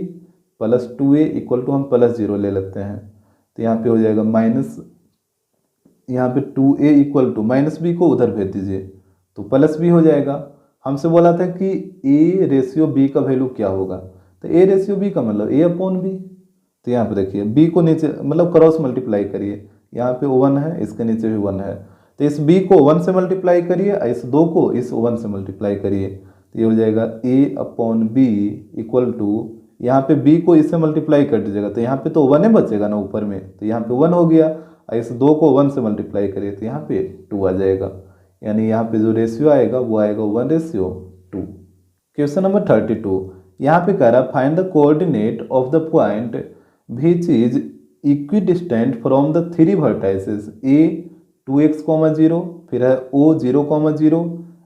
plus 2a equal to हम प्लस 0 ले लेते हैं तो यहाँ पे हो जाएगा माइनस, यहाँ पे 2a equal to minus b को उधर भेज दीजिए तो प्लस b हो जाएगा। हमसे बोला था कि a रेशियो b का वैल्यू क्या होगा, तो a रेशियो b का मतलब a/b। तो यहाँ पे देखिए b को नीचे मतलब क्रॉस मल्टीप्लाई करिए, यहाँ पे 1 है इसके नीचे भी 1 है तो इस b को 1 से मल्टीप्लाई करिए, इस 2 को इस 1 से मल्टीप्लाई करिए तो ये हो जाएगा a/b इक्वल टू, यहाँ पे b को इससे मल्टीप्लाई कर दीजिएगा तो यहाँ पे तो 1 ही बचेगा ना ऊपर में, तो यहाँ पे 1 हो गया। इस 2 को 1 से मल्टीप्लाई करिए तो यहाँ पे 2 आ जाएगा, यानी यहाँ पे जो रेशियो आएगा वो आएगा 1:2। क्वेश्चन नंबर 32, यहाँ पे कह रहा find the coordinate of the point which is equidistant from the 3 vertices a 2x, फिर है o 0,0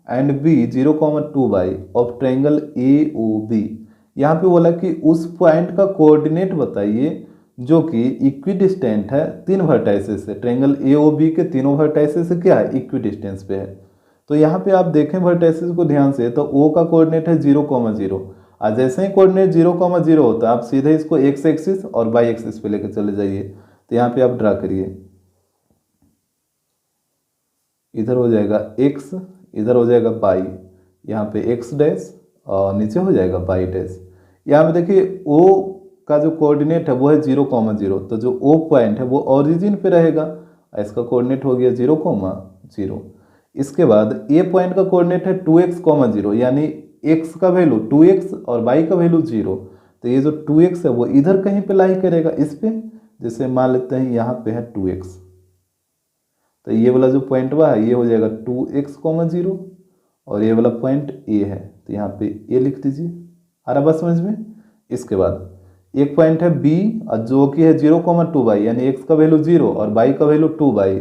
and b 0,2y of triangle AOB। यहाँ पे बोला कि उस पॉइंट का कोऑर्डिनेट बताइए जो कि इक्विडिस्टेंट है 3 वर्टाइसेस से। ट्रायंगल AOB के तीनों वर्टाइसेस से क्या है, इक्विडिस्टेंस पे है। तो यहाँ पे आप देखें वर्टाइसेस को ध्यान से तो O का कोऑर्डिनेट है 0,0 और जैसे ही कोऑर्डिनेट 0,0 होता है आप सीधे इसको x एक्सिस और y एक्सिस पे लेकर चले जाइए। तो यहाँ पे आप ड्रा करिए, इधर हो जाएगा x, इधर हो जाएगा y, यहाँ पे x डैश और नीचे हो जाएगा y डैश। यहाँ पे देखिए O का जो कोऑर्डिनेट है वो है 0,0, तो जो O पॉइंट है वो ओरिजिन पे रहेगा, इसका कोऑर्डिनेट हो गया 0,0। इसके बाद A पॉइंट का कोऑर्डिनेट है 2x, यानी x का वैल्यू 2x और y का वैल्यू 0, तो ये जो 2x है वो इधर कहीं पे लाई करेगा इस पे, जैसे मान लेते हैं यहाँ पे है 2x, तो ये वाला जो पॉइंट हुआ है ये हो जाएगा 2x, 0 और ये वाला पॉइंट A है तो यहाँ पे A लिख दीजिए। आ रहा बस समझ में। इसके बाद एक पॉइंट है बी जो कि है 0,2y, यानी एक्स का वैल्यू 0 और y का वैल्यू 2y।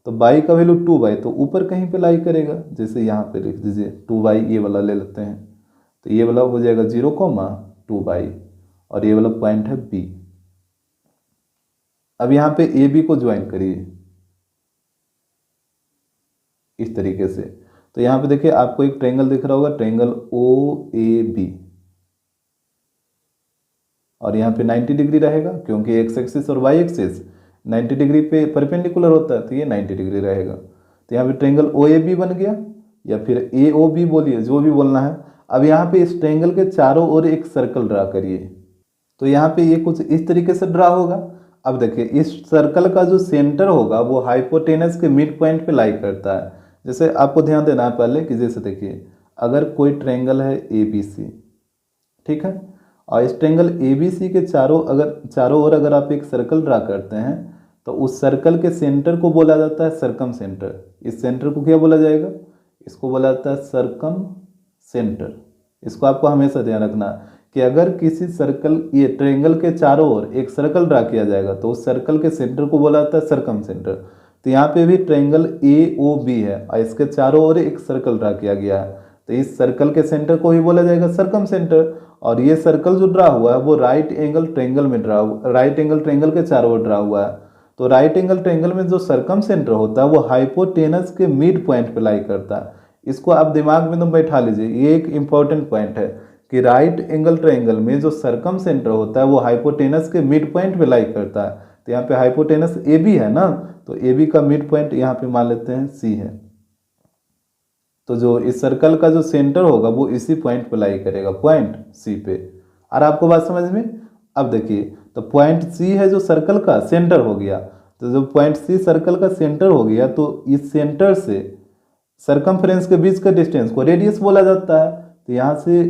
तो y का वैल्यू 2y तो ऊपर कहीं पे लाई करेगा, जैसे यहाँ पे लिख दीजिए 2y, ये वाला ले लेते हैं। तो ये वाला हो जाएगा 0,2y और ये वाला पॉइंट है बी। अब यहाँ पे ए बी को ज्वाइन करिए इस तरीके से। तो यहाँ पे देखिए आपको एक ट्रायंगल दिख रहा होगा, ट्रायंगल ओ ए बी, और यहाँ पे 90 डिग्री रहेगा क्योंकि एक्स एक्सिस और वाई एक्सिस 90 डिग्री पे परपेंडिकुलर होता है, तो ये 90 डिग्री रहेगा। तो यहाँ पे ट्रायंगल ओ ए बी बन गया, या फिर ए ओ बी बोलिए, जो भी बोलना है। अब यहाँ पे इस ट्रायंगल के चारों ओर एक सर्कल ड्रा करिए। तो यहाँ पे ये कुछ इस तरीके से ड्रा होगा। अब देखिए इस सर्कल का जो सेंटर होगा वो हाइपोटेनस के मिड पॉइंट पे लाई करता है। जैसे आपको ध्यान देना है पहले कि जैसे देखिए अगर कोई ट्रायंगल है ए बी सी, ठीक है, और इस ट्रायंगल ए बी सी के चारों ओर अगर आप एक सर्कल ड्रा करते हैं तो उस सर्कल के सेंटर को बोला जाता है सर्कम सेंटर। इस सेंटर को क्या बोला जाएगा, इसको बोला जाता है सर्कम सेंटर। इसको आपको हमेशा ध्यान रखना कि अगर किसी सर्कल, ये ट्रायंगल के चारों ओर एक सर्कल ड्रा किया जाएगा तो उस सर्कल के सेंटर को बोला जाता है सर्कम सेंटर। तो यहाँ पे भी ट्रायंगल ए ओ बी है और इसके चारों ओर एक सर्कल ड्रा किया गया है, तो इस सर्कल के सेंटर को ही बोला जाएगा सर्कम सेंटर। और ये सर्कल जो ड्रा हुआ है वो राइट एंगल ट्रायंगल में राइट एंगल ट्रायंगल के चारों ओर ड्रा हुआ है। तो राइट एंगल ट्रायंगल में जो सर्कम सेंटर होता है वो हाइपोटेनस के मिड पॉइंट पे लाई करता है। इसको आप दिमाग में तो बैठा लीजिए, ये एक इंपॉर्टेंट पॉइंट है कि राइट एंगल ट्रायंगल में जो सर्कम सेंटर होता है वो हाइपोटेनस के मिड पॉइंट पे लाई करता है। तो यहाँ पे हाइपोटेनस ए बी है ना, तो ए बी का मिड पॉइंट यहाँ पे मान लेते हैं सी है। तो जो इस सर्कल का जो सेंटर होगा वो इसी पॉइंट पे लाई करेगा, पॉइंट सी पे। और आपको बात समझ में। अब देखिए तो पॉइंट सी है जो सर्कल का सेंटर हो गया, तो जो पॉइंट सी सर्कल का सेंटर हो गया तो इस सेंटर से सरकमफ्रेंस के बीच का डिस्टेंस को रेडियस बोला जाता है। तो यहाँ से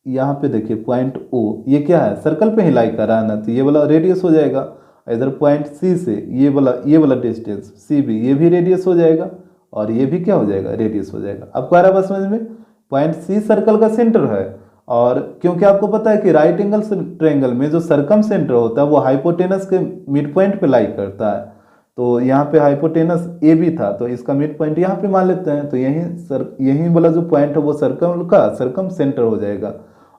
यहाँ पे देखिए पॉइंट ओ, ये क्या है, सर्कल पे ही लाई कर रहा है ना, तो ये वाला रेडियस हो जाएगा। इधर पॉइंट सी से ये वाला डिस्टेंस सी बी, ये भी रेडियस हो जाएगा और ये भी क्या हो जाएगा, रेडियस हो जाएगा। आपको आ रहा है बात समझ में। पॉइंट सी सर्कल का सेंटर है, और क्योंकि आपको पता है कि राइट एंगल ट्रायंगल में जो सर्कम सेंटर होता है वो हाइपोटेनस के मिड पॉइंट पे लाई करता है। तो यहाँ पे हाइपोटेनस ए बी था तो इसका मिड पॉइंट यहाँ पे मान लेते हैं। तो यही वाला जो पॉइंट है वो सर्कल का सर्कम सेंटर हो जाएगा।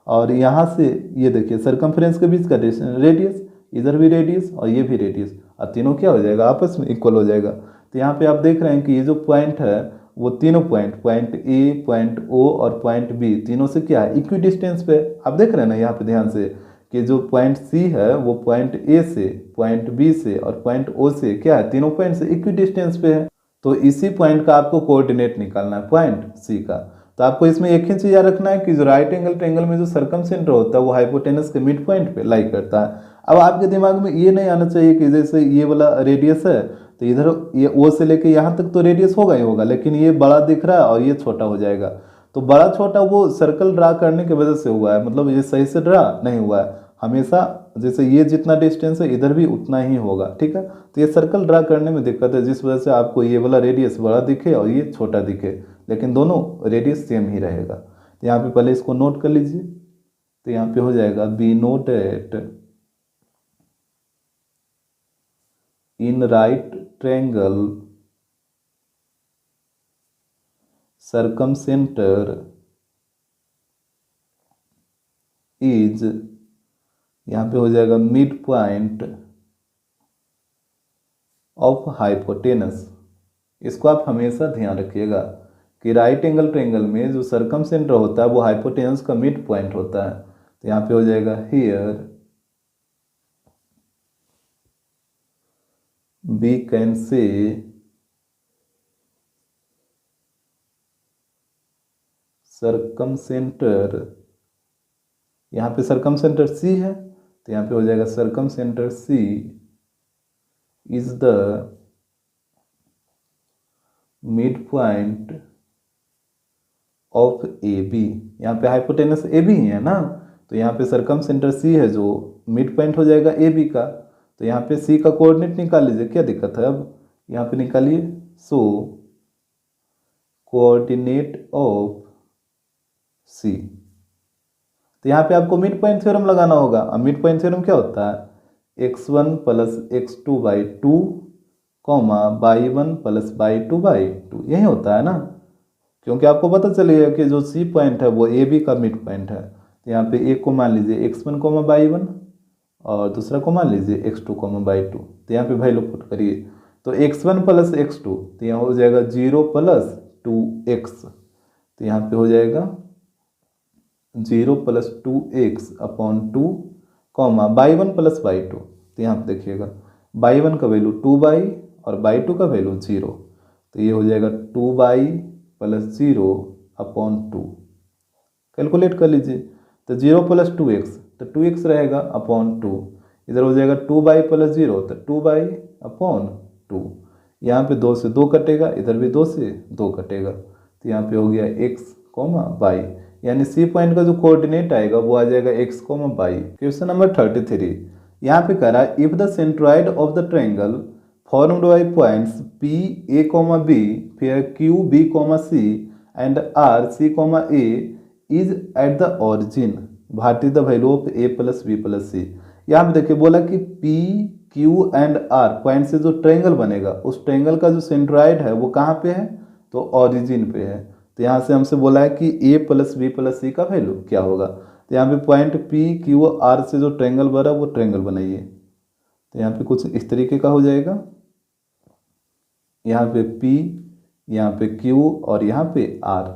और यहाँ से ये देखिए सर्कमफ्रेंस के बीच का रेडियस, इधर भी रेडियस और ये भी रेडियस, और तीनों क्या हो जाएगा, आपस में इक्वल हो जाएगा। तो यहाँ पे आप देख रहे हैं कि ये जो पॉइंट है वो तीनों पॉइंट ए, पॉइंट ओ और पॉइंट बी, तीनों से क्या है, इक्वी डिस्टेंस पे। आप देख रहे हैं ना यहाँ पे ध्यान से कि जो पॉइंट सी है वो पॉइंट ए से, पॉइंट बी से और पॉइंट ओ से क्या है, तीनों पॉइंट से इक्वी डिस्टेंस पे है। तो इसी पॉइंट का आपको कोऑर्डिनेट निकालना है, पॉइंट सी का। तो आपको इसमें एक ही चीज याद रखना है कि जो राइट एंगल ट्रायंगल में जो सर्कम सेंटर होता है वो हाइपोटेनस के मिड पॉइंट पे लाई करता है। अब आपके दिमाग में ये नहीं आना चाहिए कि जैसे ये वाला रेडियस है तो इधर ये ओ से लेके यहाँ तक तो रेडियस होगा ही होगा, लेकिन ये बड़ा दिख रहा है और ये छोटा हो जाएगा। तो बड़ा छोटा वो सर्कल ड्रा करने की वजह से हुआ है, मतलब ये सही से ड्रा नहीं हुआ है। हमेशा जैसे ये जितना डिस्टेंस है इधर भी उतना ही होगा, ठीक है। तो ये सर्कल ड्रा करने में दिक्कत है, जिस वजह से आपको ये वाला रेडियस बड़ा दिखे और ये छोटा दिखे, लेकिन दोनों रेडियस सेम ही रहेगा। तो यहाँ पे पहले इसको नोट कर लीजिए। तो यहाँ पे हो जाएगा be noted that in right triangle circumcenter is, यहाँ पे हो जाएगा मिड पॉइंट ऑफ हाइपोटेनस। इसको आप हमेशा ध्यान रखिएगा कि राइट एंगल ट्रायंगल में जो सर्कम सेंटर होता है वो हाइपोटेनस का मिड पॉइंट होता है। तो यहाँ पे हो जाएगा here we can say circumcentre, यहाँ पे सर्कम सेंटर सी है तो यहाँ पे हो जाएगा circumcentre C is the mid point of A B. यहाँ पे हाइपोटेनस ए बी ही है ना, तो यहाँ पे सर्कम सेंटर सी है जो मिड पॉइंट हो जाएगा ए बी का। तो यहाँ पे सी का कोऑर्डिनेट निकाल लीजिए, क्या दिक्कत है, अब यहाँ पे निकालिए। सो कोऑर्डिनेट ऑफ सी, तो यहाँ पे आपको मिड पॉइंट थ्योरम लगाना होगा। अब मिड पॉइंट थ्योरम क्या होता है, x1 plus x2/2 comma y1 plus y2/2, यही होता है ना, क्योंकि आपको पता चलेगा कि जो सी पॉइंट है वो ए बी का मिड पॉइंट है। तो यहाँ पे एक को मान लीजिए x1 कॉमा y1 और दूसरा को मान लीजिए x2 कॉमा y2। तो यहाँ पे वैल्यू पुट करिए, तो x1 प्लस x2, तो यहाँ हो जाएगा 0 प्लस 2x, तो यहाँ पे हो जाएगा 0 plus 2x upon 2 comma y1 plus y2। तो यहाँ पे देखिएगा y1 का वैल्यू 2y और y2 का वैल्यू 0, तो ये हो जाएगा 2y प्लस 0 अपॉन 2। कैलकुलेट कर लीजिए, तो 0 प्लस 2x, तो 2x रहेगा अपॉन 2, इधर हो जाएगा 2y प्लस 0, तो 2y अपॉन 2। यहाँ पे 2 से 2 कटेगा, इधर भी 2 से 2 कटेगा, तो यहाँ पे हो गया x कॉमा y, यानी सी पॉइंट का जो कोऑर्डिनेट आएगा वो आ जाएगा x comma y। Question number 33, यहाँ पे कह रहा है if the centroid of the triangle formed by points P A, B, फिर Q B, C and R C, A is at the origin, what is the value of A plus B plus C। यहाँ पे देखिए बोला कि P Q and R point से जो triangle बनेगा उस ट्रायंगल का जो सेंट्रॉइड है वो कहाँ पे है, तो ऑरिजिन पे है। तो यहाँ से हमसे बोला है कि A plus B plus C का वैल्यू क्या होगा। तो यहाँ पे पॉइंट P Q R से जो ट्रायंगल बना वो ट्रायंगल बनाइए। तो यहाँ पे कुछ इस तरीके का हो जाएगा, यहाँ पे P, यहाँ पे Q और यहाँ पे R।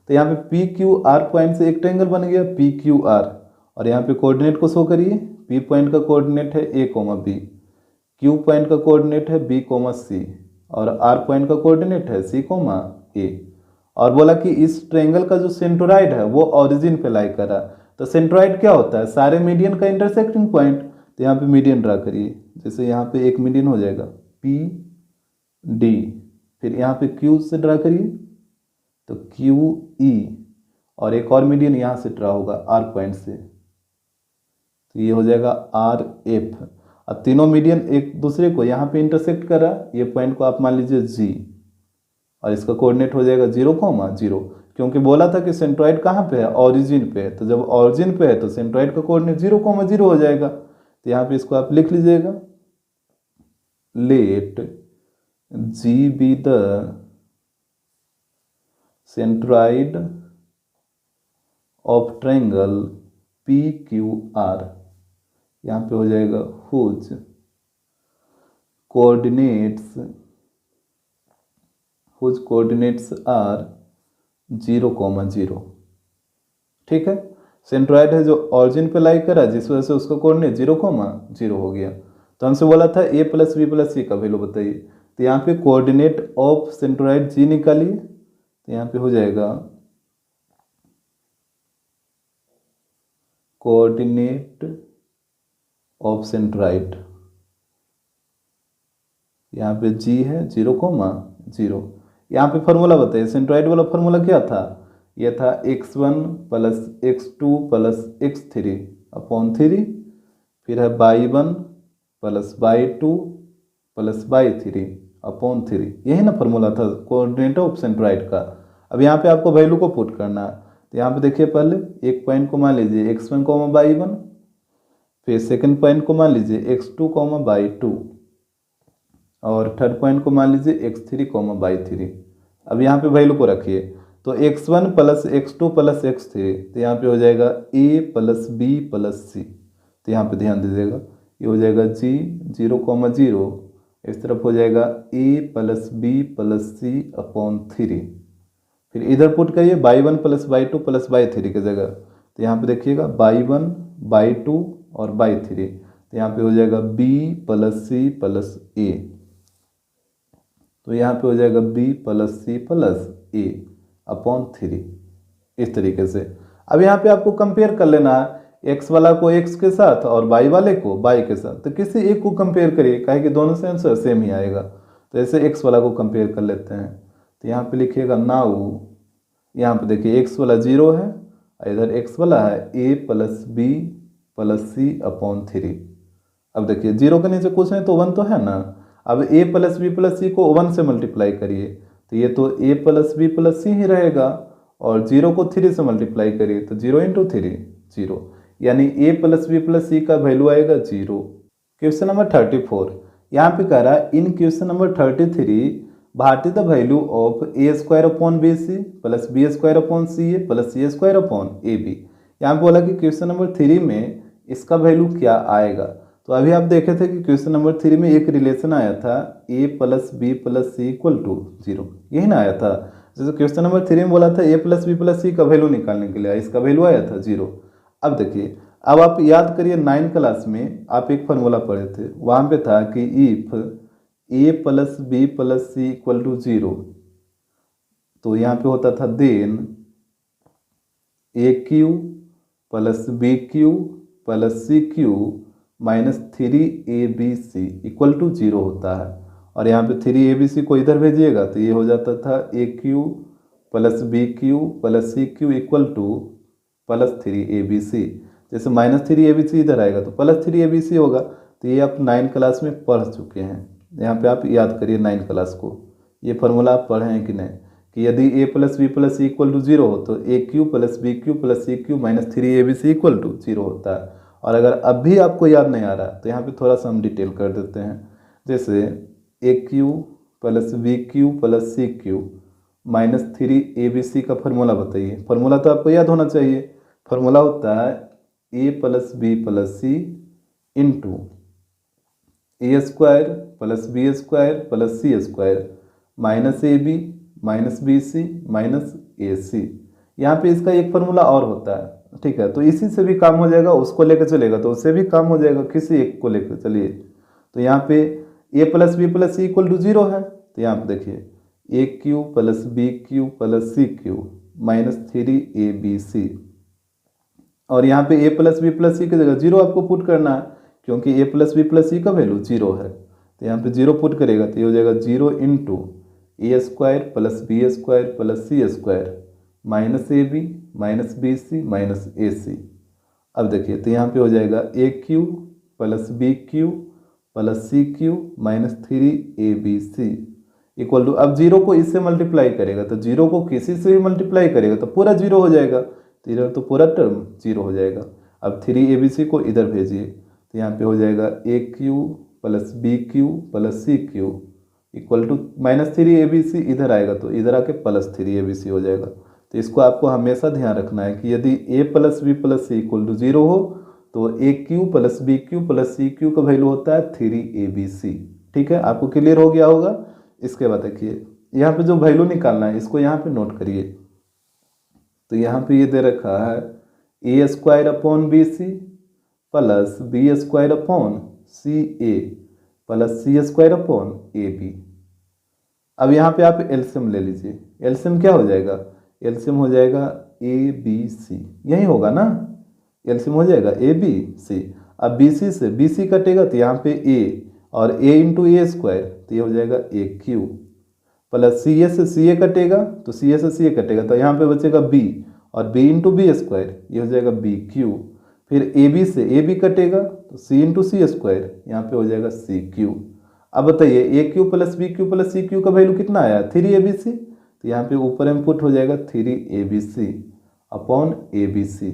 तो यहाँ पे P Q R पॉइंट से एक ट्रायंगल बन गया P Q R, और यहाँ पे कोऑर्डिनेट को शो करिए। P पॉइंट का कोऑर्डिनेट है A, B, Q पॉइंट का कोऑर्डिनेट है B, C और R पॉइंट का कोऑर्डिनेट है C, A। और बोला कि इस ट्रायंगल का जो सेंट्रोइड है वो ऑरिजिन पे लाई कर रहा है। तो सेंट्रोइड क्या होता है, सारे मीडियन का इंटरसेक्टिंग पॉइंट। तो यहाँ पे मीडियन ड्रा करिए, जैसे यहाँ पे एक मीडियन हो जाएगा P D, फिर यहाँ पे Q से ड्रा करिए तो Q E, और एक और मीडियन यहाँ से ड्रा होगा R पॉइंट से, तो ये हो जाएगा R F। अब तीनों मीडियन एक दूसरे को यहाँ पे इंटरसेक्ट कर रहा है, ये पॉइंट को आप मान लीजिए G, और इसका कोऑर्डिनेट हो जाएगा 0,0, क्योंकि बोला था कि सेंट्रॉइड कहाँ पे है, ऑरिजिन पे है। तो जब ऑरिजिन पे है तो सेंट्रॉइड का कोऑर्डिनेट 0,0 हो जाएगा। तो यहाँ पे इसको आप लिख लीजिएगा, late G be the centroid of triangle PQR। यहाँ पे हो जाएगा whose coordinates are 0,0। ठीक है, सेंट्रॉइड है जो ऑरिजिन पे लाई करा, जिस वजह से उसका कोऑर्डिनेट 0,0 हो गया। तो हमसे बोला था A plus B plus C का वैल्यू बताइए। तो यहाँ पे कोऑर्डिनेट ऑफ सेंट्रॉइड G निकालिए, तो यहाँ पे हो जाएगा कोऑर्डिनेट ऑफ सेंट्रॉइड, यहाँ पे G है 0,0। यहाँ पे फॉर्मूला बताइए, सेंट्रॉइड वाला फॉर्मूला क्या था, यह था x1 plus x2 plus x3 upon 3, फिर है y1 plus y2 plus y3 upon 3, यही ना फॉर्मूला था कोऑर्डिनेट ऑफ सेंट्रॉइड का। अब यहाँ पे आपको वैल्यू को पुट करना है। तो यहाँ पे देखिए, पहले एक पॉइंट को मान लीजिए x1, y1, फिर सेकंड पॉइंट को मान लीजिए x2, y2, और थर्ड पॉइंट को मान लीजिए x3, y3। अब यहाँ पे वैल्यू को रखिए, तो x1 plus x2 plus x3, तो यहाँ पे हो जाएगा A plus B plus C। तो यहाँ पे ध्यान दीजिएगा, ये हो जाएगा G 0,0, इस तरफ हो जाएगा A plus B plus C upon 3, फिर इधर पुट करिए y1 plus y2 plus y3 की जगह। तो यहाँ पे देखिएगा y1, y2 और y3, तो यहाँ पे हो जाएगा B plus C plus A, तो यहाँ पे हो जाएगा B plus C plus A upon 3, इस तरीके से। अब यहाँ पे आपको कंपेयर कर लेना है, x वाला को x के साथ और y वाले को y के साथ। तो किसी एक को कंपेयर करिए, काहे कि दोनों से आंसर सेम ही आएगा। तो ऐसे x वाला को कंपेयर कर लेते हैं। तो यहाँ पे लिखिएगा नाउ, यहाँ पे देखिए x वाला 0 है, इधर x वाला है A plus B plus C upon 3। अब देखिए 0 के नीचे कुछ नहीं तो 1 तो है ना। अब A plus B plus C को 1 से मल्टीप्लाई करिए, तो ये तो A plus B plus C ही रहेगा, और 0 को 3 से मल्टीप्लाई करिए तो 0 × 3, 0, यानी a plus B plus C का वैल्यू आएगा 0। क्वेश्चन नंबर 34, यहाँ पे कह रहा है in question number 33 what is the value of A square upon B C plus B square upon C A plus C square upon A B. यहाँ पे बोला कि क्वेश्चन नंबर 3 में इसका वैल्यू क्या आएगा। तो अभी आप देखे थे कि क्वेश्चन नंबर 3 में एक रिलेशन आया था a plus B plus C equal to 0, यही ना आया था। जैसे क्वेश्चन नंबर 3 में बोला था a plus B plus C का वैल्यू निकालने के लिए, इसका वैल्यू आया था 0। अब देखिए, अब आप याद करिए 9 क्लास में आप एक फार्मूला पढ़े थे, वहाँ पे था कि if a plus B plus C equal to 0, तो यहाँ पे होता था then A cube plus B cube plus C cube minus 3abc equal to 0 होता है। और यहाँ पे 3abc को इधर भेजिएगा तो ये हो जाता था A cube plus B cube plus C cube equal to plus 3abc। जैसे माइनस 3abc इधर आएगा तो प्लस 3abc होगा। तो ये आप 9 क्लास में पढ़ चुके हैं, यहाँ पे आप याद करिए 9 क्लास को, ये फार्मूला आप पढ़े हैं कि नहीं, कि यदि a plus B plus C equal to 0 हो तो A cube plus B cube plus C cube minus 3abc equal to 0 होता है। और अगर अब भी आपको याद नहीं आ रहा तो यहाँ पे थोड़ा सा हम डिटेल कर देते हैं। जैसे A cube plus B cube plus C cube minus 3abc का फार्मूला बताइए। फार्मूला तो आपको याद होना चाहिए। फार्मूला होता है A plus B plus C into A square plus B square plus C square minus A B minus B C minus A C. यहाँ पे इसका एक फार्मूला और होता है, ठीक है, तो इसी से भी काम हो जाएगा, उसको लेकर चलेगा तो उससे भी काम हो जाएगा, किसी एक को लेकर चलिए। तो यहाँ पे a plus B plus C equal to 0 है, तो यहाँ पे देखिए A cube plus B cube plus C cube minus 3abc। और यहाँ पे a plus B plus C की जगह 0 आपको पुट करना है, क्योंकि a plus B plus C का वैल्यू 0 है। तो यहाँ पे 0 पुट करेगा तो ये हो जाएगा 0 into A square plus B square plus C square minus A B minus B C minus A C. अब देखिए तो यहाँ पे हो जाएगा A cube plus B cube plus C cube minus 3abc equal to, अब 0 को इससे मल्टीप्लाई करेगा तो 0 को किसी से भी मल्टीप्लाई करेगा तो पूरा 0 हो जाएगा, तो इधर तो पूरा टर्म 0 हो जाएगा। अब 3abc को इधर भेजिए तो यहाँ पे हो जाएगा A cube plus B cube plus C cube equal to minus 3abc इधर आएगा तो इधर आके प्लस 3abc हो जाएगा। तो इसको आपको हमेशा ध्यान रखना है कि यदि a plus B plus C equal to 0 हो तो A cube plus B cube plus C cube का वैल्यू होता है 3abc। ठीक है, आपको क्लियर हो गया होगा। इसके बाद देखिए यहाँ पे जो वैल्यू निकालना है इसको यहाँ पे नोट करिए। तो यहाँ पे ये दे रखा है A square upon B C plus B square upon C A plus C square upon A B. अब यहाँ पे आप एलसीएम ले लीजिए। एलसीएम क्या हो जाएगा, एलसीएम हो जाएगा ए बी सी, यही होगा ना, एलसीएम हो जाएगा ए बी सी। अब बी सी से बी सी कटेगा तो यहाँ पे ए और ए इंटू ए स्क्वायर तो ये हो जाएगा ए क्यू प्लस सी ए से सी ए कटेगा तो सी ए से सी ए कटेगा तो यहाँ पे बचेगा बी और बी इंटू बी स्क्वायर ये हो जाएगा बी क्यू। फिर ए बी से ए बी कटेगा तो सी इंटू सी स्क्वायर यहाँ पे हो जाएगा सी क्यू। अब बताइए A cube plus B cube plus C cube का वैल्यू कितना आया, 3abc। तो यहाँ पे ऊपर इनपुट हो जाएगा 3abc अपॉन abc।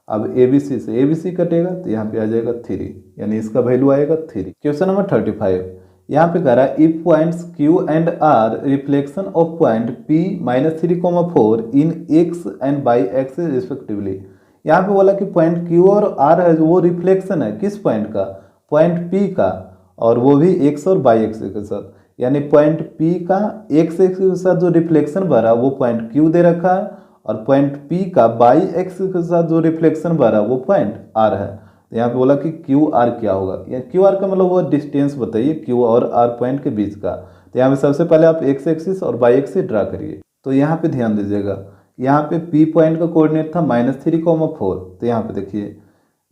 अब abc से abc कटेगा तो यहाँ पे आ जाएगा 3, यानी इसका वैल्यू आएगा 3। क्वेश्चन नंबर 35, यहाँ पे कह रहा है if points q and r reflection of point p -3,4 in x and y axis respectively. यहाँ पे बोला कि पॉइंट q और r है वो रिफ्लेक्शन है किस पॉइंट का, पॉइंट p का, और वो भी x और y एक्सिस के साथ। यानी पॉइंट P का x एक्सिस के साथ जो रिफ्लेक्शन बना वो पॉइंट Q दे रखा है और पॉइंट P का y एक्सिस के साथ जो रिफ्लेक्शन बना वो पॉइंट R है। तो यहाँ पे बोला कि QR क्या होगा, या QR का मतलब वो डिस्टेंस बताइए Q और R पॉइंट के बीच का। तो यहाँ पे सबसे पहले आप x एक्सिस और y एक्सिस ड्रा करिए। तो यहाँ पे ध्यान दीजिएगा, यहाँ पे P पॉइंट का कोऑर्डिनेट था -3,4। तो यहाँ पे देखिए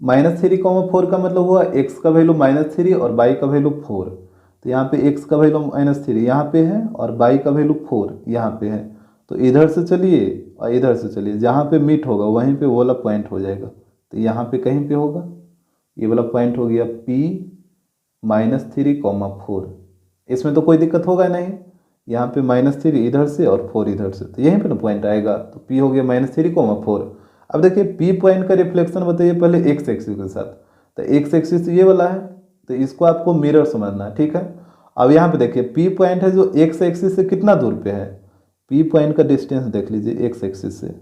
-3,4 का मतलब हुआ x का वैल्यू -3 और y का वैल्यू 4। तो यहाँ पे x का वैल्यू -3 यहाँ पे है और y का वैल्यू 4 यहाँ पे है। तो इधर से चलिए और इधर से चलिए, जहाँ पे मीट होगा वहीं पे वो वाला पॉइंट हो जाएगा। तो यहाँ पे कहीं पे होगा, ये वाला पॉइंट हो गया P -3,4। इसमें तो कोई दिक्कत होगा नहीं, यहाँ पे -3 इधर से और 4 इधर से, तो यहीं पे ना पॉइंट आएगा। तो P हो गया -3,4। अब देखिए पी पॉइंट का रिफ्लेक्शन बताइए पहले एक्स एक्सिस के साथ, तो एक्स एक्सिस ये वाला है, तो इसको आपको मिरर समझना है, ठीक है। अब यहाँ पे देखिए पी पॉइंट है जो एक्स एक्सिस से कितना दूर पे है, पी पॉइंट का डिस्टेंस देख लीजिए एक्स एक्सिस से,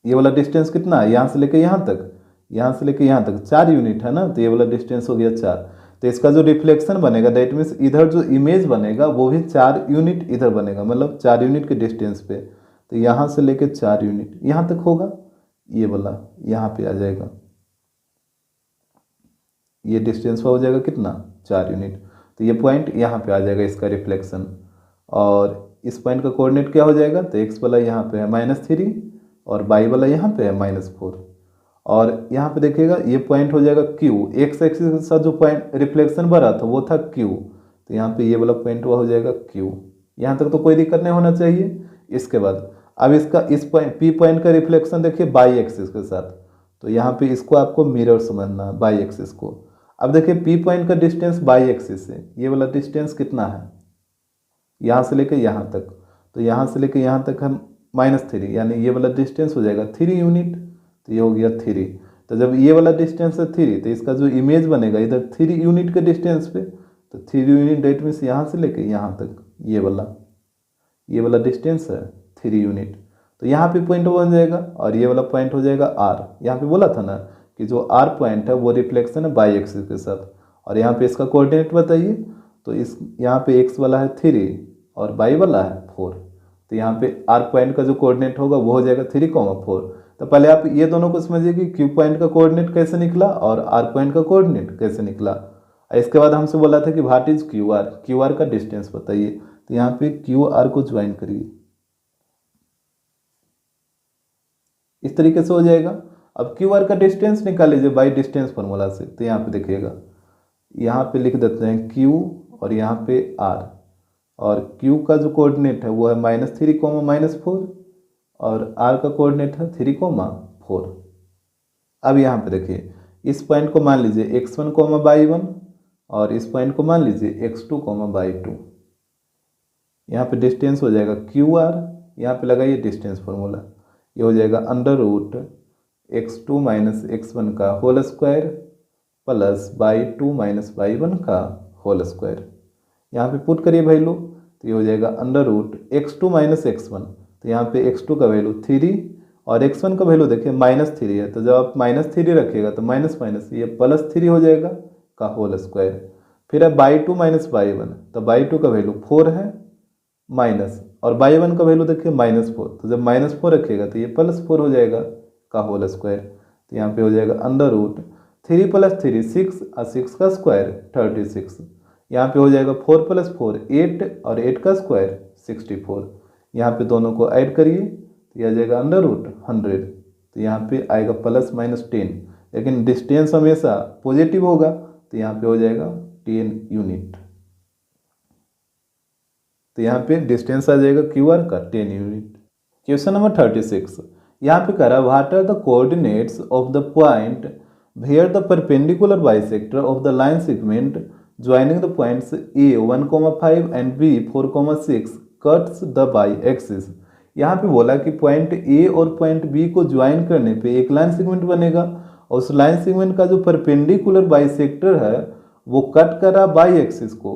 ये वाला डिस्टेंस कितना है, यहाँ से लेके यहाँ तक, यहाँ से लेके यहाँ तक 4 यूनिट है ना, तो ये वाला डिस्टेंस हो गया 4। तो इसका जो रिफ्लेक्शन बनेगा दैट मीन्स इधर जो इमेज बनेगा वो भी 4 यूनिट इधर बनेगा, मतलब 4 यूनिट के डिस्टेंस पे। तो यहाँ से लेके 4 यूनिट यहाँ तक होगा, ये वाला यहाँ पे आ जाएगा, ये डिस्टेंस हो जाएगा कितना 4 यूनिट। तो ये पॉइंट यहाँ पे आ जाएगा इसका रिफ्लेक्शन, और इस पॉइंट का कोऑर्डिनेट क्या हो जाएगा, तो एक्स वाला यहाँ पे है -3 और वाई वाला यहाँ पे है -4। और यहाँ पे देखिएगा ये पॉइंट हो जाएगा क्यू, एक्स एक्सिस के साथ जो पॉइंट रिफ्लेक्शन बढ़ा था वो था क्यू, तो यहाँ पे ये वाला पॉइंट हुआ हो जाएगा क्यू। यहाँ तक तो कोई दिक्कत नहीं होना चाहिए। इसके बाद अब इसका इस पॉइंट पी पॉइंट का रिफ्लेक्शन देखिए बाई एक्सिस के साथ, तो यहाँ पे इसको आपको मिरर समझना है बाई एक्सिस को। अब देखिए पी पॉइंट का डिस्टेंस बाई एक्सिस से ये वाला डिस्टेंस कितना है, यहाँ से लेकर यहाँ तक, तो यहाँ से लेकर यहाँ तक हम -3 यानी ये वाला डिस्टेंस हो जाएगा 3 यूनिट, तो ये हो गया 3। तो जब ये वाला डिस्टेंस है 3 तो इसका जो इमेज बनेगा इधर 3 यूनिट के डिस्टेंस पे, तो 3 यूनिट डेट मीन्स यहाँ से लेके यहाँ तक ये वाला डिस्टेंस है 3 यूनिट। तो यहाँ पे पॉइंट बन जाएगा और ये वाला पॉइंट हो जाएगा आर। यहाँ पे बोला था ना कि जो आर पॉइंट है वो रिफ्लेक्शन है बाई एक्सिस के साथ, और यहाँ पे इसका कोऑर्डिनेट बताइए, तो इस यहाँ पे एक्स वाला है 3 और वाई वाला है 4, तो यहाँ पे आर पॉइंट का जो कोऑर्डिनेट होगा वो हो जाएगा 3,4। तो पहले आप ये दोनों को समझिए कि क्यू पॉइंट का कोऑर्डिनेट कैसे निकला और आर पॉइंट का कोऑर्डिनेट कैसे निकला। इसके बाद हमसे बोला था कि व्हाट इज क्यू आर का डिस्टेंस बताइए, तो यहाँ पे क्यू आर को ज्वाइन करिए, इस तरीके से हो जाएगा। अब क्यू आर का डिस्टेंस निकाल लीजिए बाई डिस्टेंस फार्मूला से, तो यहाँ पे देखिएगा, यहाँ पे लिख देते हैं क्यू और यहाँ पे आर, और क्यू का जो कोऑर्डिनेट है वो है -3, -4 और आर का कोऑर्डिनेट है 3,4। अब यहाँ पे देखिए इस पॉइंट को मान लीजिए x1, y1 और इस पॉइंट को मान लीजिए x2, y2। यहाँ पे डिस्टेंस हो जाएगा क्यू आर, यहाँ पे लगाइए डिस्टेंस फार्मूला, ये हो जाएगा √x2 - x1 का whole square plus y2 - y1 का होल स्क्वायर। यहाँ पे पुट करिए वैल्यू, तो ये हो जाएगा √x2 - x1, तो यहाँ पे x2 का वैल्यू 3 और x1 का वैल्यू देखिए -3 है, तो जब आप -3 रखिएगा तो माइनस माइनस ये +3 हो जाएगा का होल स्क्वायर। फिर है y2 - y1, तो y2 का वैल्यू 4 है माइनस, और y1 का वैल्यू देखिए -4, तो जब -4 रखिएगा तो ये +4 हो जाएगा का होल स्क्वायर। तो यहाँ पे हो जाएगा √3 + 3 6 और 6 का स्क्वायर 36। यहाँ पे हो जाएगा 4 + 4 8 और 8 का स्क्वायर 64। यहाँ पे दोनों को ऐड करिए तो यह आ जाएगा √100, तो यहाँ पे आएगा ±10, लेकिन डिस्टेंस हमेशा पॉजिटिव होगा, तो यहाँ पे हो जाएगा 10 यूनिट। तो यहाँ पे डिस्टेंस आ जाएगा क्यू आर का 10 यूनिट। क्वेश्चन नंबर 36, यहाँ पे कह रहा है what are the coordinates of the point where the perpendicular bisector of the line segment joining the points A 1,5 and B 4,6 cuts the y axis. यहाँ पे बोला कि पॉइंट A और पॉइंट B को ज्वाइन करने पे एक लाइन सेगमेंट बनेगा, और उस लाइन सेगमेंट का जो परपेंडिकुलर बाइसेक्टर है वो कट कर रहा बाई एक्सिस को।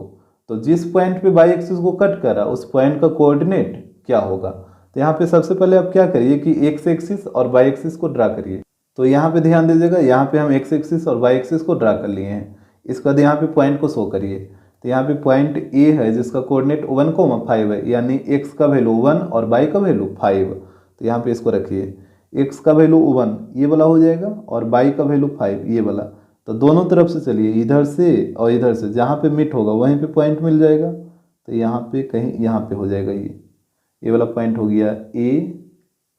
तो जिस पॉइंट पे बाई एक्सिस को कट करा उस पॉइंट का कोऑर्डिनेट क्या होगा। तो यहाँ पे सबसे पहले आप क्या करिए कि एक्स एक्सिस और वाई एक्सिस को ड्रा करिए। तो यहाँ पे ध्यान दीजिएगा, यहाँ पे हम एक्स एक्सिस और वाई एक्सिस को ड्रा कर लिए हैं। इसके बाद यहाँ पे पॉइंट को शो करिए। तो यहाँ पे पॉइंट ए है जिसका कोऑर्डिनेट 1,5 है, यानी एक्स का वैल्यू 1 और वाई का वैल्यू 5। तो यहाँ पे इसको रखिए, एक्स का वैल्यू 1 ये वाला हो जाएगा और वाई का वैल्यू 5 ये वाला। तो दोनों तरफ से चलिए, इधर से और इधर से, जहाँ पे मिट होगा वहीं पे पॉइंट मिल जाएगा। तो यहाँ पे कहीं यहाँ पे हो जाएगा, ये वाला पॉइंट हो गया ए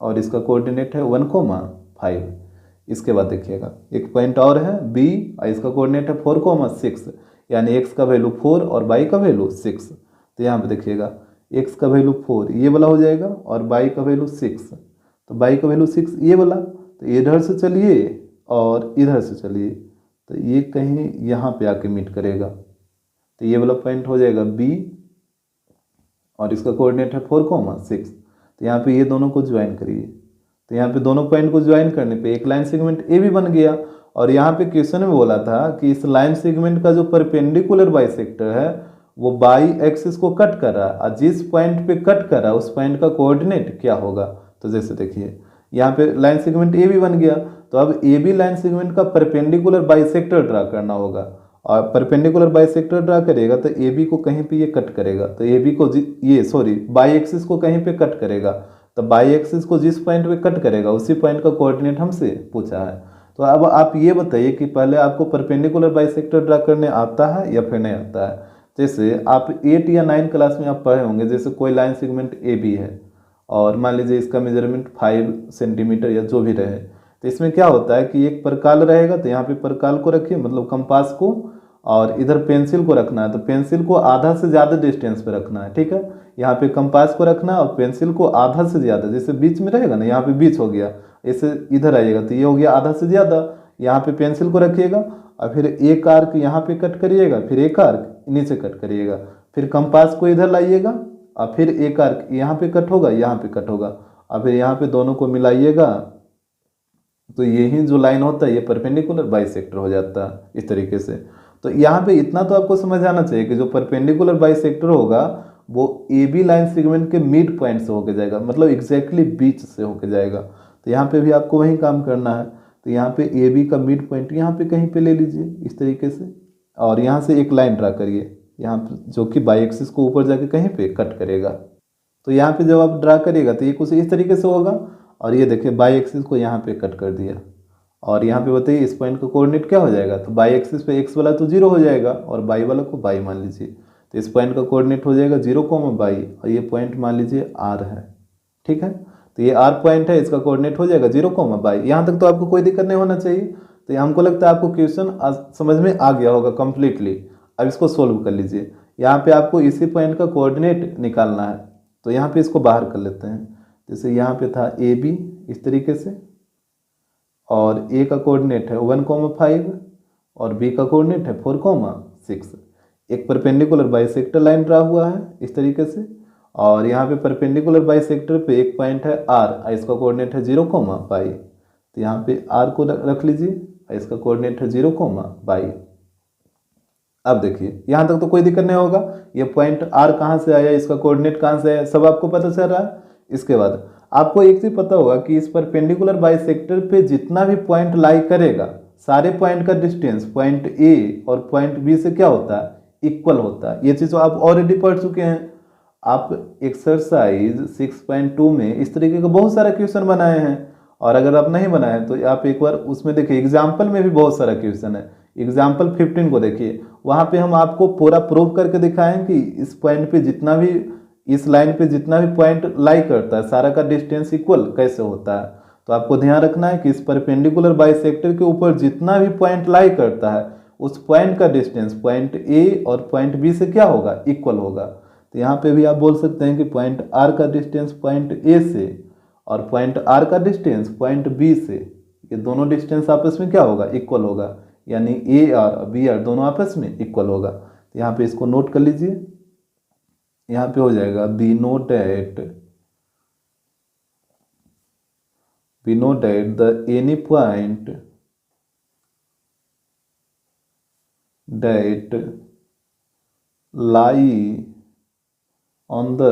और इसका कोऑर्डिनेट है 1,5। इसके बाद देखिएगा एक पॉइंट और है बी और इसका कोऑर्डिनेट है 4,6, यानी एक्स का वैल्यू 4 और वाई का वैल्यू 6। तो यहाँ पे देखिएगा एक्स का वैल्यू 4 ये वाला हो जाएगा और वाई का वैल्यू 6, तो वाई का वैल्यू 6 ये वाला। तो इधर से चलिए और इधर से चलिए, तो ये कहीं यहाँ पे आके मीट करेगा। तो ये वाला पॉइंट हो जाएगा बी और इसका कोऑर्डिनेट है 4,6। तो यहाँ पे ये दोनों को ज्वाइन करिए, तो यहाँ पे दोनों पॉइंट को ज्वाइन करने पे एक लाइन सेगमेंट ए भी बन गया। और यहाँ पे क्वेश्चन में बोला था कि इस लाइन सेगमेंट का जो परपेंडिकुलर बाइसेक्टर है वो बाई एक्सिस को कट कर रहा है, और जिस पॉइंट पे कट कर रहा है उस पॉइंट का कोऑर्डिनेट क्या होगा। तो जैसे देखिए यहाँ पे लाइन सेगमेंट ए भी बन गया, तो अब ए बी लाइन सेगमेंट का परपेंडिकुलर बाइसेक्टर ड्रा करना होगा। और परपेंडिकुलर बाइसेक्टर ड्रा करेगा तो ए बी को कहीं पे ये कट करेगा, तो ए बी को ये सॉरी बाई एक्सिस को कहीं पे कट करेगा, तो बाई एक्सिस को जिस पॉइंट पे कट करेगा उसी पॉइंट का कोऑर्डिनेट हमसे पूछा है। तो अब आप ये बताइए कि पहले आपको परपेंडिकुलर बाइसेक्टर ड्रा करने आता है या फिर नहीं आता है। जैसे आप 8 या 9 क्लास में आप पढ़े होंगे, जैसे कोई लाइन सेगमेंट ए बी है और मान लीजिए इसका मेजरमेंट 5 सेंटीमीटर या जो भी रहे, तो इसमें क्या होता है कि एक परकाल रहेगा, तो यहाँ पे परकाल को रखिए मतलब कंपास को, और इधर पेंसिल को रखना है, तो पेंसिल को आधा से ज़्यादा डिस्टेंस पे रखना है, ठीक है। यहाँ पे कंपास को रखना है और पेंसिल को आधा से ज़्यादा, जैसे बीच में रहेगा ना, यहाँ पे बीच हो गया, ऐसे इधर आइएगा तो ये हो गया आधा से ज़्यादा, यहाँ पे पेंसिल को रखिएगा और फिर एक आर्क यहाँ पे कट करिएगा, फिर एक आर्क नीचे कट करिएगा, फिर कंपास को इधर लाइएगा और फिर एक आर्क यहाँ पे कट होगा, यहाँ पे कट होगा, और फिर यहाँ पे दोनों को मिलाइएगा, तो यही जो लाइन होता है ये परपेंडिकुलर बाइसेक्टर हो जाता है इस तरीके से। तो यहाँ पे इतना तो आपको समझ आना चाहिए कि जो परपेंडिकुलर बाइसेक्टर होगा वो ए बी लाइन सेगमेंट के मिड पॉइंट से होके जाएगा, मतलब एग्जैक्टली बीच से होके जाएगा। तो यहाँ पे भी आपको वही काम करना है, तो यहाँ पे ए बी का मिड पॉइंट यहाँ पे कहीं पे ले लीजिए इस तरीके से, और यहाँ से एक लाइन ड्रा करिए यहाँ पे, जो कि बाई एक्सिस को ऊपर जाके कहीं पे कट करेगा। तो यहाँ पे जब आप ड्रा करिएगा तो ये कुछ इस तरीके से होगा, और ये देखिए बाई एक्सिस को यहाँ पे कट कर दिया, और यहाँ पे बताइए इस पॉइंट का कोऑर्डिनेट क्या हो जाएगा। तो बाई एक्सिस पे एक्स वाला तो 0 हो जाएगा और बाई वाला को बाई मान लीजिए, तो इस पॉइंट का कोऑर्डिनेट हो जाएगा 0, बाई, और ये पॉइंट मान लीजिए आर है, ठीक है। तो ये आर पॉइंट है, इसका कोऑर्डिनेट हो जाएगा 0, बाई। यहाँ तक तो आपको कोई दिक्कत नहीं होना चाहिए। तो हमको लगता है आपको क्वेश्चन समझ में आ गया होगा कम्प्लीटली। अब इसको सोल्व कर लीजिए। यहाँ पे आपको इसी पॉइंट का कोऑर्डिनेट निकालना है, तो यहाँ पे इसको बाहर कर लेते हैं। जैसे यहाँ पे था ए बी इस तरीके से, और ए का कोऑर्डिनेट है 1,5 और बी का कोऑर्डिनेट है 4,6। एक परपेंडिकुलर बाइसेक्टर लाइन ड्रा हुआ है इस तरीके से, और यहाँ पे परपेंडिकुलर बाइसेक्टर पे एक पॉइंट है आर, इसका कोऑर्डिनेट है 0,पाई। तो यहाँ पे आर को रख लीजिए, इसका कोऑर्डिनेट है 0,पाई। अब देखिए यहाँ तक तो कोई दिक्कत नहीं होगा। ये पॉइंट आर कहाँ से आया, इसका कोऑर्डिनेट कहाँ से आया, सब आपको पता चल रहा है। इसके बाद आपको एक चीज पता होगा कि इस परपेंडिकुलर बाइसेक्टर पे जितना भी पॉइंट लाई करेगा, सारे पॉइंट का डिस्टेंस पॉइंट ए और पॉइंट बी से क्या होता है, इक्वल होता है। ये चीज तो आप ऑलरेडी पढ़ चुके हैं। आप एक्सरसाइज 6.2 में इस तरीके का बहुत सारा क्वेश्चन बनाए हैं, और अगर आप नहीं बनाए तो आप एक बार उसमें देखिए, एग्जाम्पल में भी बहुत सारा क्वेश्चन है। एग्जाम्पल 15 को देखिए, वहाँ पे हम आपको पूरा प्रूव करके दिखाएं कि इस पॉइंट पे जितना भी, इस लाइन पे जितना भी पॉइंट लाई करता है सारा का डिस्टेंस इक्वल कैसे होता है। तो आपको ध्यान रखना है कि इस परपेंडिकुलर बाइसेक्टर के ऊपर जितना भी पॉइंट लाई करता है उस पॉइंट का डिस्टेंस पॉइंट ए और पॉइंट बी से क्या होगा, इक्वल होगा। तो यहाँ पे भी आप बोल सकते हैं कि पॉइंट आर का डिस्टेंस पॉइंट ए से और पॉइंट आर का डिस्टेंस पॉइंट बी से, ये दोनों डिस्टेंस आपस में क्या होगा, इक्वल होगा। यानी ए आर और बी आर दोनों आपस में इक्वल होगा। तो यहाँ पे इसको नोट कर लीजिए। यहाँ पे हो जाएगा be noted that the any point that lie on the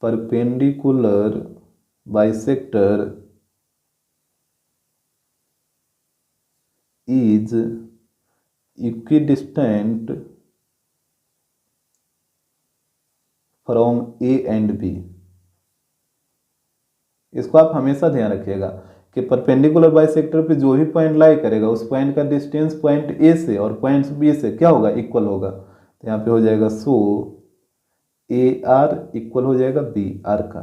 perpendicular bisector is equidistant from A and B। इसको आप हमेशा ध्यान रखिएगा कि परपेंडिकुलर बाइसेक्टर पे जो भी पॉइंट लाई करेगा उस पॉइंट का डिस्टेंस पॉइंट ए से और पॉइंट बी से क्या होगा, इक्वल होगा। तो यहाँ पे हो जाएगा सो ए आर इक्वल हो जाएगा बी आर का।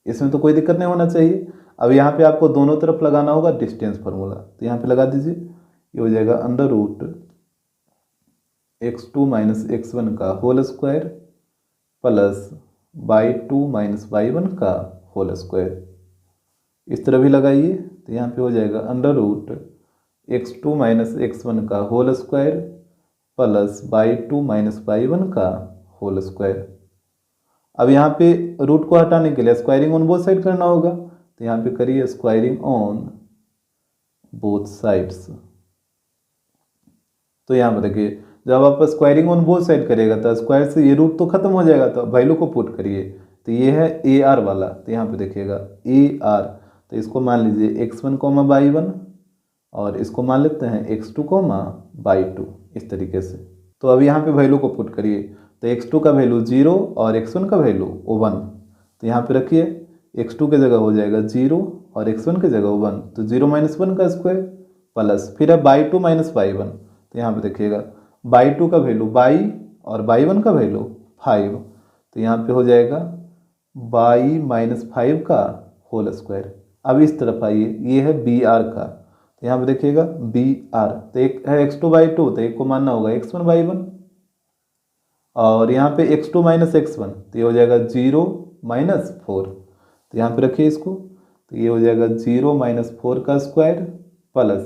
इसमें तो कोई दिक्कत नहीं होना चाहिए। अब यहाँ पे आपको दोनों तरफ लगाना होगा डिस्टेंस फार्मूला, तो यहाँ पे लगा दीजिए। ये हो जाएगा under root x2 minus x1 का whole square plus y2 minus y1 का होल स्क्वायर। इस तरह भी लगाइए, तो यहाँ पे हो जाएगा under root x2 minus x1 का whole square plus y2 minus y1 का होल स्क्वायर। अब यहाँ पे रूट को हटाने के लिए स्क्वायरिंग ऑन बोथ साइड करना होगा, तो यहाँ पे करिए स्क्वायरिंग ऑन बोथ साइड्स। तो यहाँ पर देखिए जब आप स्क्वायरिंग ऑन बोथ साइड करेगा तो स्क्वायर से ये रूट तो खत्म हो जाएगा, तो वैल्यू को पुट करिए। तो ये है ए आर वाला, तो यहाँ पे देखिएगा ए आर, तो इसको मान लीजिए x1 कोमा y1 और इसको मान लेते हैं x2 कोमा y2 इस तरीके से। तो अब यहाँ पे वैल्यू को पुट करिए, तो x2 का वैल्यू 0 और x1 का वैल्यू 1, तो यहाँ पे रखिए x2 के जगह हो जाएगा 0 और x1 के जगह 1, तो 0 - 1 का स्क्वायर प्लस फिर है y2 - y1, तो यहाँ पे देखिएगा y2 का वैल्यू y और y1 का वैल्यू 5, तो यहाँ पे हो जाएगा y - 5 का होल स्क्वायर। अब इस तरफ आइए, ये है बी आर का, तो यहाँ पे देखिएगा बी आर, तो एक है x2 y2, तो एक को मानना होगा x1 y1 और यहाँ पे x2 - x1, तो ये हो जाएगा 0 - 4, तो यहाँ पे रखिए इसको, तो ये हो जाएगा 0 - 4 का स्क्वायर प्लस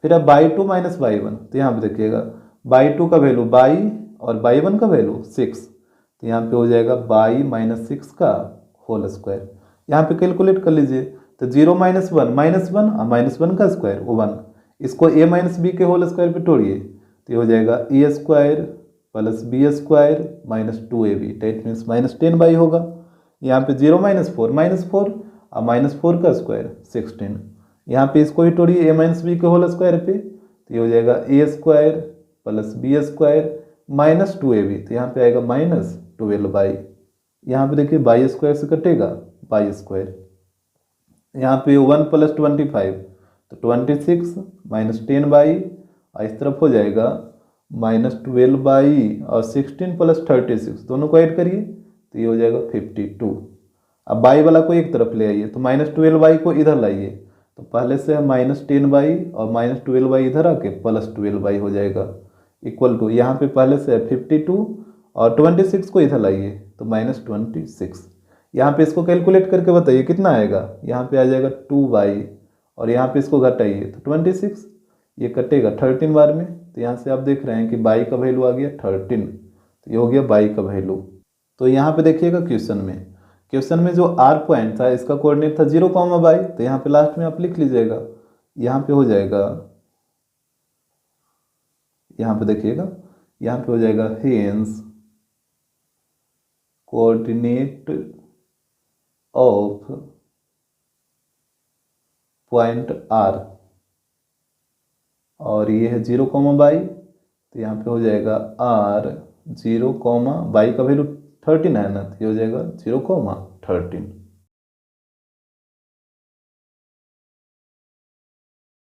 फिर अब y2 - y1, तो यहाँ पे देखिएगा y2 का वैल्यू y और y1 का वैल्यू 6, तो यहाँ पे हो जाएगा y - 6 का होल स्क्वायर। यहाँ पे कैलकुलेट कर लीजिए, तो 0 - 1 -1 का स्क्वायर 1, इसको a - b के होल स्क्वायर पे तोड़िए, तो ये हो जाएगा a square plus b square minus 2ab, that means -10y होगा। यहाँ पे 0 - 4 -4 और -4 का स्क्वायर 16, यहाँ पे इसको ही तोड़िए a - b के होल स्क्वायर पे, तो ये हो जाएगा a square plus b square minus 2ab, तो यहाँ पे आएगा -12y। यहाँ पे देखिए बाई स्क्वायर से कटेगा बाई स्क्वायर, यहाँ पे 1 + 25, तो 26 - 10y और इस तरफ हो जाएगा -12y और 16 + 36 दोनों को ऐड करिए, तो ये हो जाएगा 52। अब बाई वाला को एक तरफ ले आइए, तो -12y को इधर लाइए, तो पहले से है -10y और -12y इधर आके +12y हो जाएगा इक्वल टू, यहाँ पे पहले से है 52 और 26 को इधर लाइए, तो -26। यहाँ पे इसको कैलकुलेट करके बताइए कितना आएगा, यहाँ पे आ जाएगा 2y और यहाँ पे इसको घटाइए तो 26, ये कटेगा 13 बार में, तो यहाँ से आप देख रहे हैं कि y का वैल्यू आ गया 13, तो ये हो गया y का वैल्यू। तो यहाँ पे देखिएगा क्वेश्चन में जो r पॉइंट था इसका कोऑर्डिनेट था 0, y, तो यहाँ पे लास्ट में आप लिख लीजिएगा, यहाँ पे हो जाएगा, यहाँ पे देखिएगा, यहाँ पे हो जाएगा hence coordinate of point r और ये है 0, y, तो यहाँ पे हो जाएगा r 0, y का वैल्यू 13 है ना, तो ये हो जाएगा 0, 13।